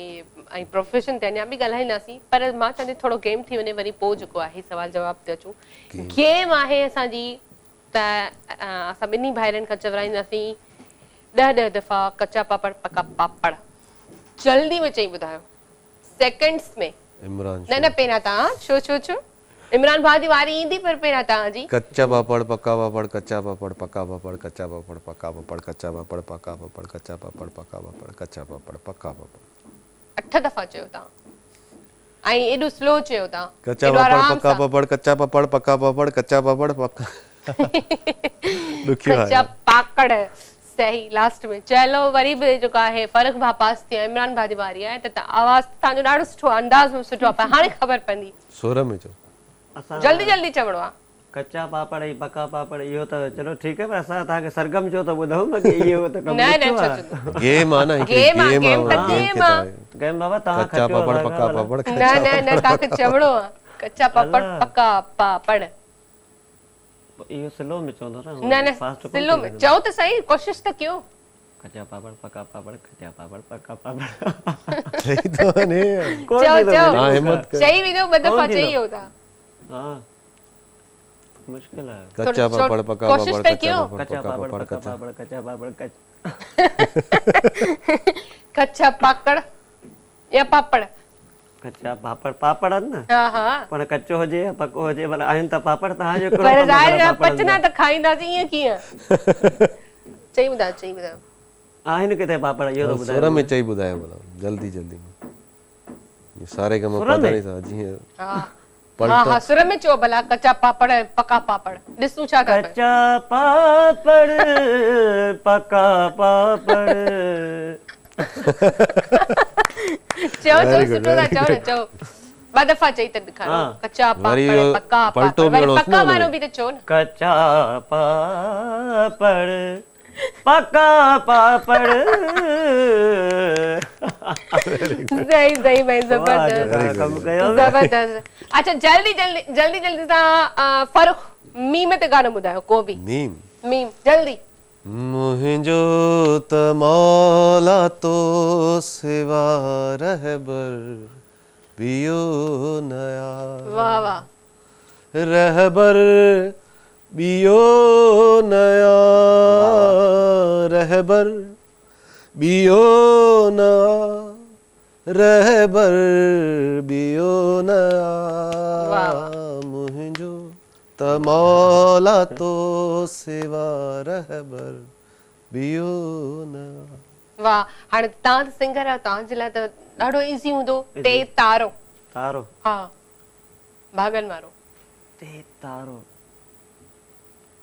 [SPEAKER 1] ऐं प्रोफेशन ते अञा बि ॻाल्हाईंदासीं, पर मां चाहींदी थोरो गेम थी वञे वरी पोइ जेको आहे सवाल जवाब ते अचूं। गेम आहे असांजी त असां ॿिन्ही भाइरनि खां चवराईंदासीं 10 दफ़ा कचा पापड़ पका पापड़। जल्दी में चई ॿुधायो, सेकंड्स में।
[SPEAKER 6] इमरान
[SPEAKER 1] न पहिरियां तव्हां छो इमरान भाउ जी वारी ईंदी, पर पहिरियां तव्हांजी।
[SPEAKER 6] कच्चा पापड़ पका पापड़, कच्चा पापड़ पका पापड़, कच्चा पापड़ पका पापड़, कच्चा पापड़ पका पापड़, कच्चा पापड़ पका पापड़, कच्चा पापड़ पका पापड़।
[SPEAKER 1] 8 दफ़ा चयो तव्हां ऐं एॾो स्लो चयो तव्हां।
[SPEAKER 6] कच्चा पापड़ पका पापड़, कच्चा पापड़ पका पापड़, कच्चा पापड़ पका
[SPEAKER 1] कच्चा पाकड़। सही। लास्ट में चलो वरी बि जेको आहे फ़र्क़ भा पास थी। इमरान भाउ जी वारी आहे त आवाज़ तव्हांजो ॾाढो सुठो, अंदाज़ सुठो आहे, पर हाणे ख़बर पवंदी।
[SPEAKER 6] सुर में चओ।
[SPEAKER 1] जल्दी जल्दी चवणो आहे।
[SPEAKER 8] कच्चा पापड़ ऐं पका पापड़ इहो त चलो ठीकु आहे, पर असां तव्हांखे सरगम चयो त ॿुधूं न कि इहो त कमु
[SPEAKER 1] न
[SPEAKER 6] गेम आहे न,
[SPEAKER 1] गेम आहे।
[SPEAKER 8] गेम बाबा तव्हां
[SPEAKER 6] कच्चा पापड़ पका पापड़।
[SPEAKER 1] न तव्हांखे चवणो आहे कच्चा पापड़ पका पापड़।
[SPEAKER 8] इहो स्लो में चवंदो
[SPEAKER 1] न स्लो में चओ त सही, कोशिश त कयो।
[SPEAKER 8] कच्चा पापड़ पका पापड़, कच्चा पापड़ पका पापड़।
[SPEAKER 6] सही तो ने
[SPEAKER 1] चओ हिम्मत सही विनो ॿ दफ़ा चई हो था।
[SPEAKER 8] हां मुश्किल है।
[SPEAKER 6] कच्चा पापड़ पका पापड़,
[SPEAKER 8] कच्चा पापड़ पका पापड़, कच्चा पापड़
[SPEAKER 1] कच्चा पापड़ या पापड़।
[SPEAKER 8] कच्चा पापड़ पापड़ न।
[SPEAKER 1] हां हां
[SPEAKER 8] पर कच्चो हुजे या पको हुजे, भला आहिनि त पापड़ तव्हां जो
[SPEAKER 1] पर ज़ाहिर पचना त खाईंदासीं ईअं कीअं। चई ॿुधायो
[SPEAKER 8] आहिनि किथे पापड़, इहो त ॿुधायो।
[SPEAKER 6] सुर में चई ॿुधायो भला जल्दी जल्दी। ये सारे कम पता नहीं था जी।
[SPEAKER 1] हां सुर में चओ भला कच्चा पापड़ पका पापड़। ॾिसूं छा था।
[SPEAKER 8] कच्चा पापड़ पका पापड़।
[SPEAKER 1] चओ सुठो था चओ 2 दफ़ा चई त ॾेखारो। कच्चा पापड़ पका पापड़, वरी पका वारो बि त चओ न।
[SPEAKER 8] कच्चा पापड़ पका पापड़।
[SPEAKER 1] सही भाई, जबरदस्त। अच्छा जल्दी तव्हां फ़र्क़ मीम ते गानो ॿुधायो को बि। मीम जल्दी।
[SPEAKER 6] मुहिंजो त मौला तो सिवा रहबर बियो नया।
[SPEAKER 1] वाह वाह।
[SPEAKER 6] रहबर बियो नया, रहबर बियो नया, रहबर बियो नया। मुहिंजो त मौला तो सिवा रहबर बियो नया।
[SPEAKER 1] वाह। हाणे तव्हां त सिंगर आहियो, तव्हांजे लाइ त ॾाढो इज़ी हूंदो। ते तारो।
[SPEAKER 8] तारो।
[SPEAKER 1] हा भागन वारो।
[SPEAKER 8] ते तारो।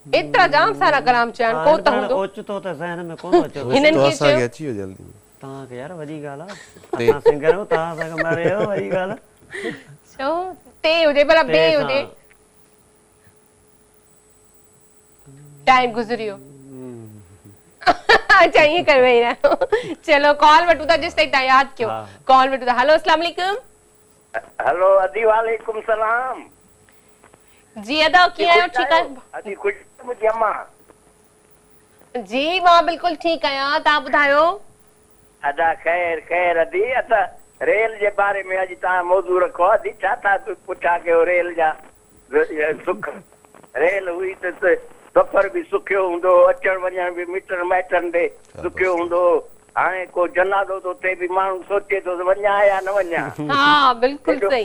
[SPEAKER 1] एतिरा जाम सारा कलाम चयन को त हूंदो
[SPEAKER 8] ओचितो त ज़हन में कोन अचो
[SPEAKER 1] हिननि खे
[SPEAKER 6] असांखे अची वियो जल्दी
[SPEAKER 8] तव्हां खे यार वॾी ॻाल्हि आहे असां सिंगर आहियूं तव्हां सां मारे वॾी ॻाल्हि आहे
[SPEAKER 1] छो ते हुजे भला बे हुजे टाइम गुज़रियो अच्छा ये कर वही रहा चलो कॉल वटू था जिस तक याद क्यों कॉल वटू था हेलो अस्सलाम वालेकुम
[SPEAKER 2] हेलो अदी वालेकुम सलाम
[SPEAKER 1] जी अदा किया है ठीक है
[SPEAKER 2] अदी कुछ मुझे अम्मा
[SPEAKER 1] जी मां बिल्कुल ठीक आया ता बुधायो
[SPEAKER 2] अदा खैर खैर अदी अता रेल जे बारे में अज ता मौजू रखो अदी चाहता तू पूछा के रेल जा सुख रेल हुई त सफर भी सुखियो हूंदो अचण वञण भी मिटन माइटन दे सुखियो हूंदो हाणे को जनाज़ो तो ते भी माण्हू सोचे तो वञा या न वञा
[SPEAKER 1] हां बिल्कुल सही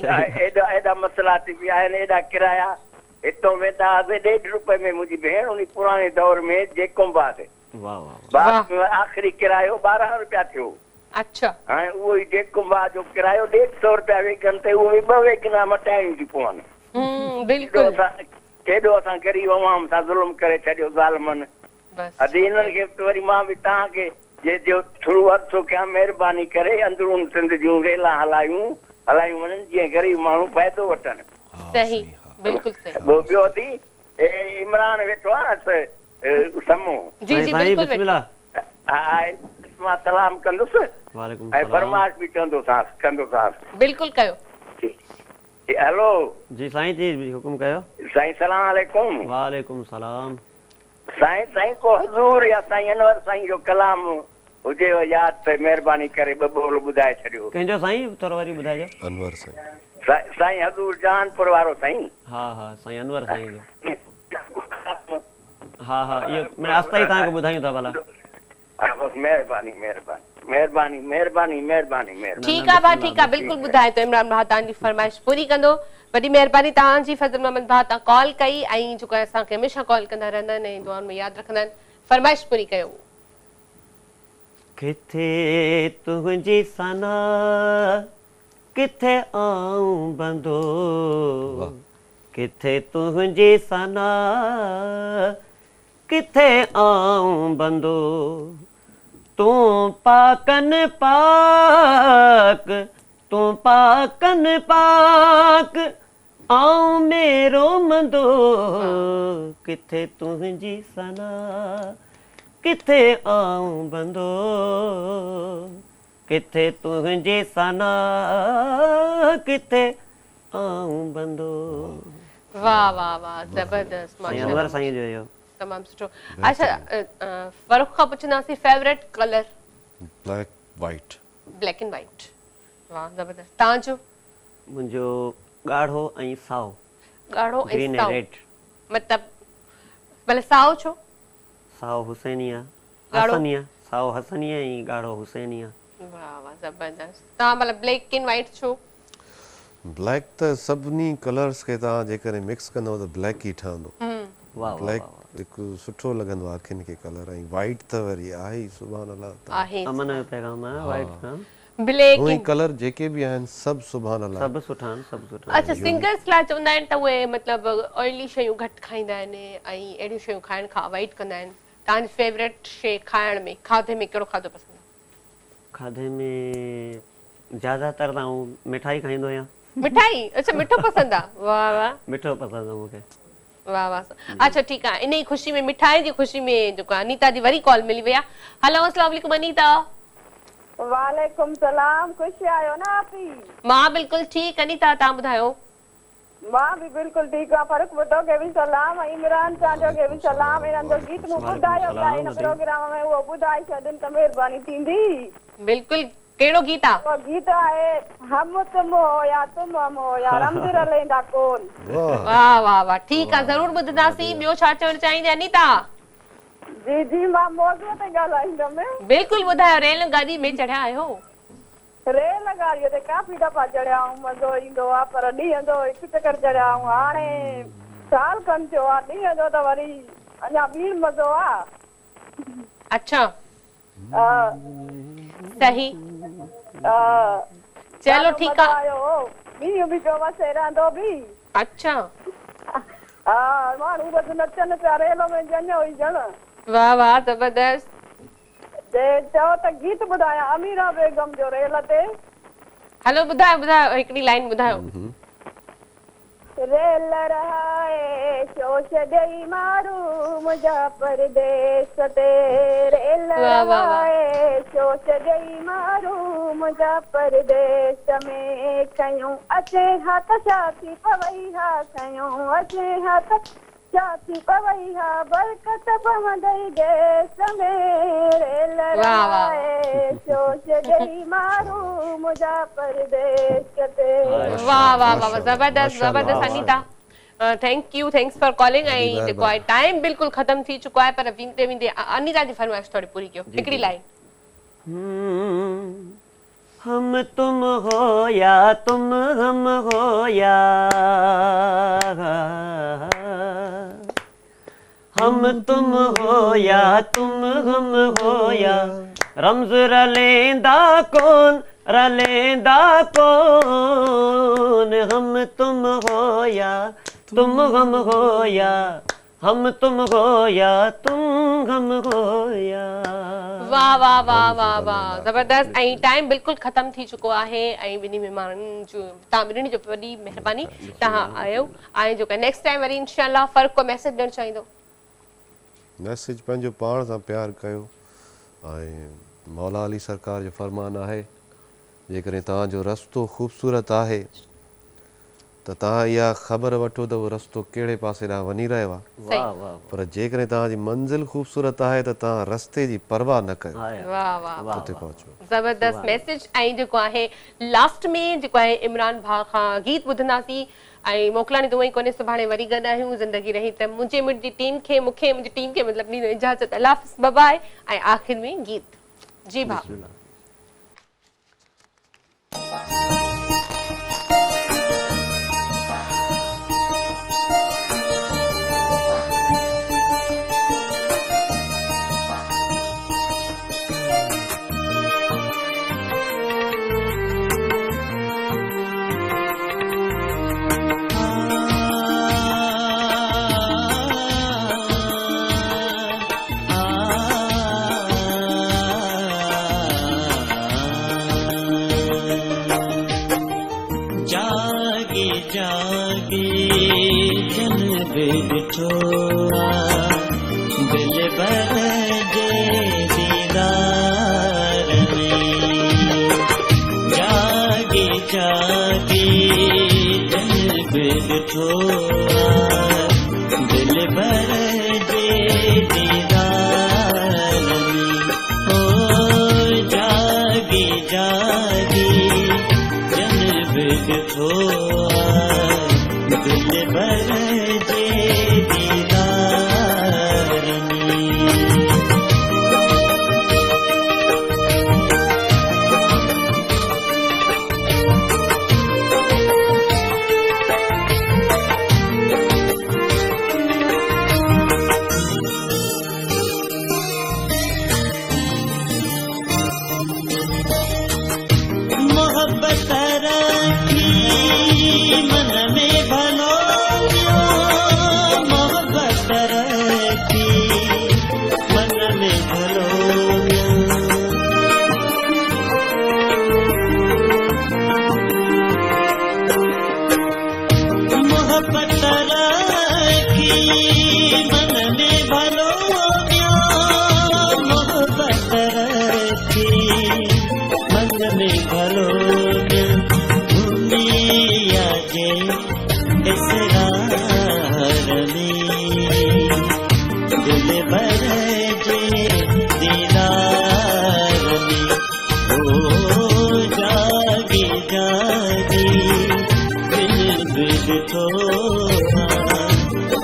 [SPEAKER 2] एडा मसला थी विया आहिनि एडा किराया हितों वेंदा 1.5 रुपए में मुंहिंजी भेण उन पुराणे दौर में जेकोंबा ते
[SPEAKER 8] वाह वाह
[SPEAKER 2] आखिरी किरायो 12 रुपया थियो
[SPEAKER 1] अच्छा
[SPEAKER 2] हाणे उहो ई जेकोंबा जो किरायो 150 रुपया वेगन ते उहो 2 वेगना मटाइण जी पवनि
[SPEAKER 1] बिल्कुल
[SPEAKER 2] केॾो असां गरीब अवाम सां ज़ुल्म करे छॾियो ज़ालिमनि अॼु हिननि खे वरी मां बि तव्हांखे जे जो थोरो अर्सो कयां महिरबानी करे अंदरून सिंध जूं रेलां हलायूं वञनि जीअं गरीब माण्हू फ़ाइदो वठनि
[SPEAKER 1] सही बिल्कुल सही
[SPEAKER 2] ॿियो थी इमरान वेठो आहे समूह
[SPEAKER 1] जी जी बिल्कुल
[SPEAKER 8] बिस्मिल्लाह
[SPEAKER 2] मां सलाम कंदुसि ऐं फरमाइश बि कंदोसांसि
[SPEAKER 1] बिल्कुल कयो
[SPEAKER 2] हेलो
[SPEAKER 8] जी साईं जी हुकुम कयो
[SPEAKER 2] साईं सलाम अलैकुम
[SPEAKER 8] वालेकुम सलाम
[SPEAKER 2] साईं को हज़ूर या साईं अनवर साईं जो कलाम हुजे याद ते महिरबानी करे ॿ बोल ॿुधाए छॾियो
[SPEAKER 8] कंहिंजो साईं थोरो वरी ॿुधाइजो
[SPEAKER 6] अनवर
[SPEAKER 2] साईं हज़ूर जानपुर वारो साईं
[SPEAKER 8] हा साईं अनवर साईं जो हा इहो मैं आस्ता ई तव्हांखे ॿुधायूं था भला
[SPEAKER 2] महिरबानी
[SPEAKER 1] ठीक है बा ठीक है बिल्कुल बुधाए तो इमरान भाउ तांजी फरमाइश पूरी कंदो वडी मेहरबानी तांजी फजल मोहम्मद भाउ ता कॉल कई आई जो का असा के हमेशा कॉल कंदा रहंदा ने दुआ में याद रखंदा फरमाइश पूरी कयो
[SPEAKER 8] किथे तुंहिंजी सना किथे आऊं बंदो किथे तुंहिंजी सना किथे आऊं बंदो तू पाकन पाक आऊं मेरो मंदो किथे तुंहिंजी सना किथे आऊं बंदो किथे तुंहिंजी सना किथे आऊं बंदो
[SPEAKER 1] वाह वाह वाह जबरदस्त
[SPEAKER 8] माशाअल्लाह साईं जो
[SPEAKER 1] तमाम सुठो अच्छा फरूख का पूछना सी favourite colour
[SPEAKER 6] black white
[SPEAKER 1] black and white वाह जबरदस्त तांजो
[SPEAKER 8] मुंजो गाढ़ो ऐं साओ
[SPEAKER 1] गाढ़ो ऐं
[SPEAKER 8] साओ
[SPEAKER 1] रेड मतलब भले साओ छो
[SPEAKER 8] साओ हुसैनिया हसनिया साओ हसनिया ऐं गाढ़ो हुसैनिया
[SPEAKER 1] वाह वाह जबरदस्त ता मतलब ब्लैक एंड वाइट छो
[SPEAKER 6] ब्लैक त सभनी कलर्स के ता जेकर मिक्स कंदो त ब्लैक ही ठहंदो
[SPEAKER 8] वाह
[SPEAKER 6] ब्लैक हिकु सुठो लॻंदो आहे अखियुनि खे कलर ऐं वाइट त वरी आहे ई सुभान अल्लाह
[SPEAKER 1] आहे
[SPEAKER 8] अमन जो पैगाम आहे वाइट खां
[SPEAKER 1] ब्लैक
[SPEAKER 6] उहे कलर जेके बि आहिनि सभु सुभान अल्लाह
[SPEAKER 8] सभु सुठा आहिनि सभु सुठा
[SPEAKER 1] अच्छा सिंगर्स ला चवंदा आहिनि त उहे मतलब ऑयली शयूं घटि खाईंदा आहिनि ऐं अहिड़ियूं शयूं खाइण खां अवॉइड कंदा आहिनि तव्हांजी फेवरेट शइ खाइण में खाधे में कहिड़ो खाधो पसंदि आहे
[SPEAKER 8] खाधे में ज्यादातर त आऊं मिठाई खाईंदो आहियां
[SPEAKER 1] मिठाई अच्छा मिठो पसंदि आहे वाह वाह
[SPEAKER 8] मिठो पसंदि आहे मूंखे
[SPEAKER 1] वाह वाह अच्छा ठीक है इन खुशी में मिठाई जी खुशी में जो अनीता जी वरी कॉल मिली वया हेलो अस्सलाम वालेकुम अनीता
[SPEAKER 10] वालेकुम सलाम खुश आयो ना आपी
[SPEAKER 1] मां बिल्कुल ठीक अनीता ता बुधायो
[SPEAKER 10] मां भी बिल्कुल ठीक आ फर्क वटो के भी सलाम इमरान चाचो के भी सलाम इनन जो गीत मु बुधायो इन प्रोग्राम में वो बुधाई छदन त मेहरबानी थींदी
[SPEAKER 1] बिल्कुल केड़ो गीत आ
[SPEAKER 10] वो गीत है हम तुम हो या रमज़ लेंदा कोन
[SPEAKER 1] वाह वाह वाह ठीक है जरूर बुधदासी बियो छा चवण चाहिंदे अनीता
[SPEAKER 10] जी जी मां मौजूद ते गालाइंदम
[SPEAKER 1] बिल्कुल बुधायो रेल गाड़ी में चढ़ा आयो
[SPEAKER 10] रेल गाड़ी ते काफी दफा चढ़ा हूं मजो इंदो आ पर ॾींहं जो हिकु चक्कर चढ़ा हूं हाणे साल खन थियो आ ॾींहं जो त वरी अञा ॿी मजो आ
[SPEAKER 1] अच्छा सही चलो ठीक है
[SPEAKER 10] ॿी बि पियो वसे रहंदो बि
[SPEAKER 1] अच्छा
[SPEAKER 10] हाँ माण्हू बस नचनि पिया रेल में ॼण हुई ॼण।
[SPEAKER 1] वाह वाह ज़बरदस्त।
[SPEAKER 10] चओ त गीत ॿुधायां अमीरा बेगम जो रेल ते।
[SPEAKER 1] हलो ॿुधायो ॿुधायो हिकिड़ी लाइन ॿुधायो।
[SPEAKER 3] रेल रहाए शोश ॾेई मारू मुंहिंजा परदेस ते। रेल रहाए शोश ॾेई मारू मुंहिंजा परदेस में कयूं अचे हथ छाती पवई हा कयूं अचे हथ छाती पवई हा बरकत पवंदई देस में। रेल रहाए शोश ॾेई मारू मुंहिंजा परदेस ते।
[SPEAKER 1] वाह वाह वाह ज़बरदस्त ज़बरदस्त Anita. Thank you thanks for calling. ऐं जेको आहे टाइम बिल्कुलु ख़त्म थी चुको आहे पर वेंदे वेंदे अनीता जी फरमाइश थोड़ी पूरी कयो हिकिड़ी लाइन।
[SPEAKER 8] हम तुम हो या तुम हम हो या हम तुम हो या तुम हम हो या रमज़ रलेंदा कौन हम तुम हो या तुम हम हो या हम तुम हो या तुम हम हो या।
[SPEAKER 1] वाह वाह वाह वाह वाह ज़बरदस्त। ऐं टाइम बिल्कुलु ख़त्म थी चुको आहे ऐं ॿिन्ही महिमाननि जो तव्हां ॿिन्हिनि जो वॾी महिरबानी तव्हां आयो। ऐं जेको नेक्स्ट टाइम वरी इंशाल्लाह फ़र्क़ु को मैसेज ॾियणु चाहींदो।
[SPEAKER 6] मैसेज पंहिंजो पाण सां प्यार कयो ऐं मौला अली सरकार जो फरमान आहे जेकॾहिं तव्हांजो रस्तो ख़ूबसूरत आहे त तव्हां इहा ख़बर वठो त उहो रस्तो कहिड़े पासे ॾांहुं वञी रहियो आहे। पर जेकॾहिं तव्हांजी मंज़िल ख़ूबसूरत आहे त तव्हां रस्ते जी परवाह न कयो।
[SPEAKER 1] वाह वाह
[SPEAKER 6] उते पहुचो।
[SPEAKER 1] ज़बरदस्त मैसेज। ऐं जेको आहे लास्ट में जेको आहे इमरान भाउ खां गीत ॿुधंदासीं ऐं मोकिलाणी त उहो ई कोन्हे। सुभाणे वरी गॾु आहियूं ज़िंदगी रही त मुंहिंजी टीम खे मूंखे मुंहिंजी टीम खे मतिलबु ॾींदो इजाज़त। अल्लाह हाफ़िज़ बाय बाय। ऐं आख़िर में गीत जी भाउ।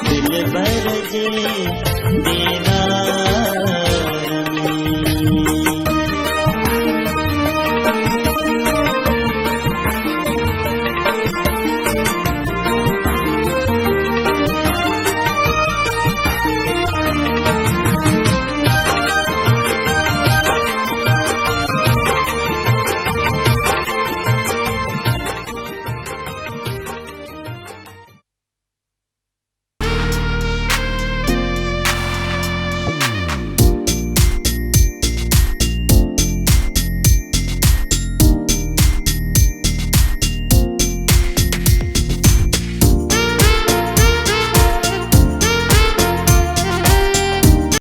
[SPEAKER 9] दिल भर जे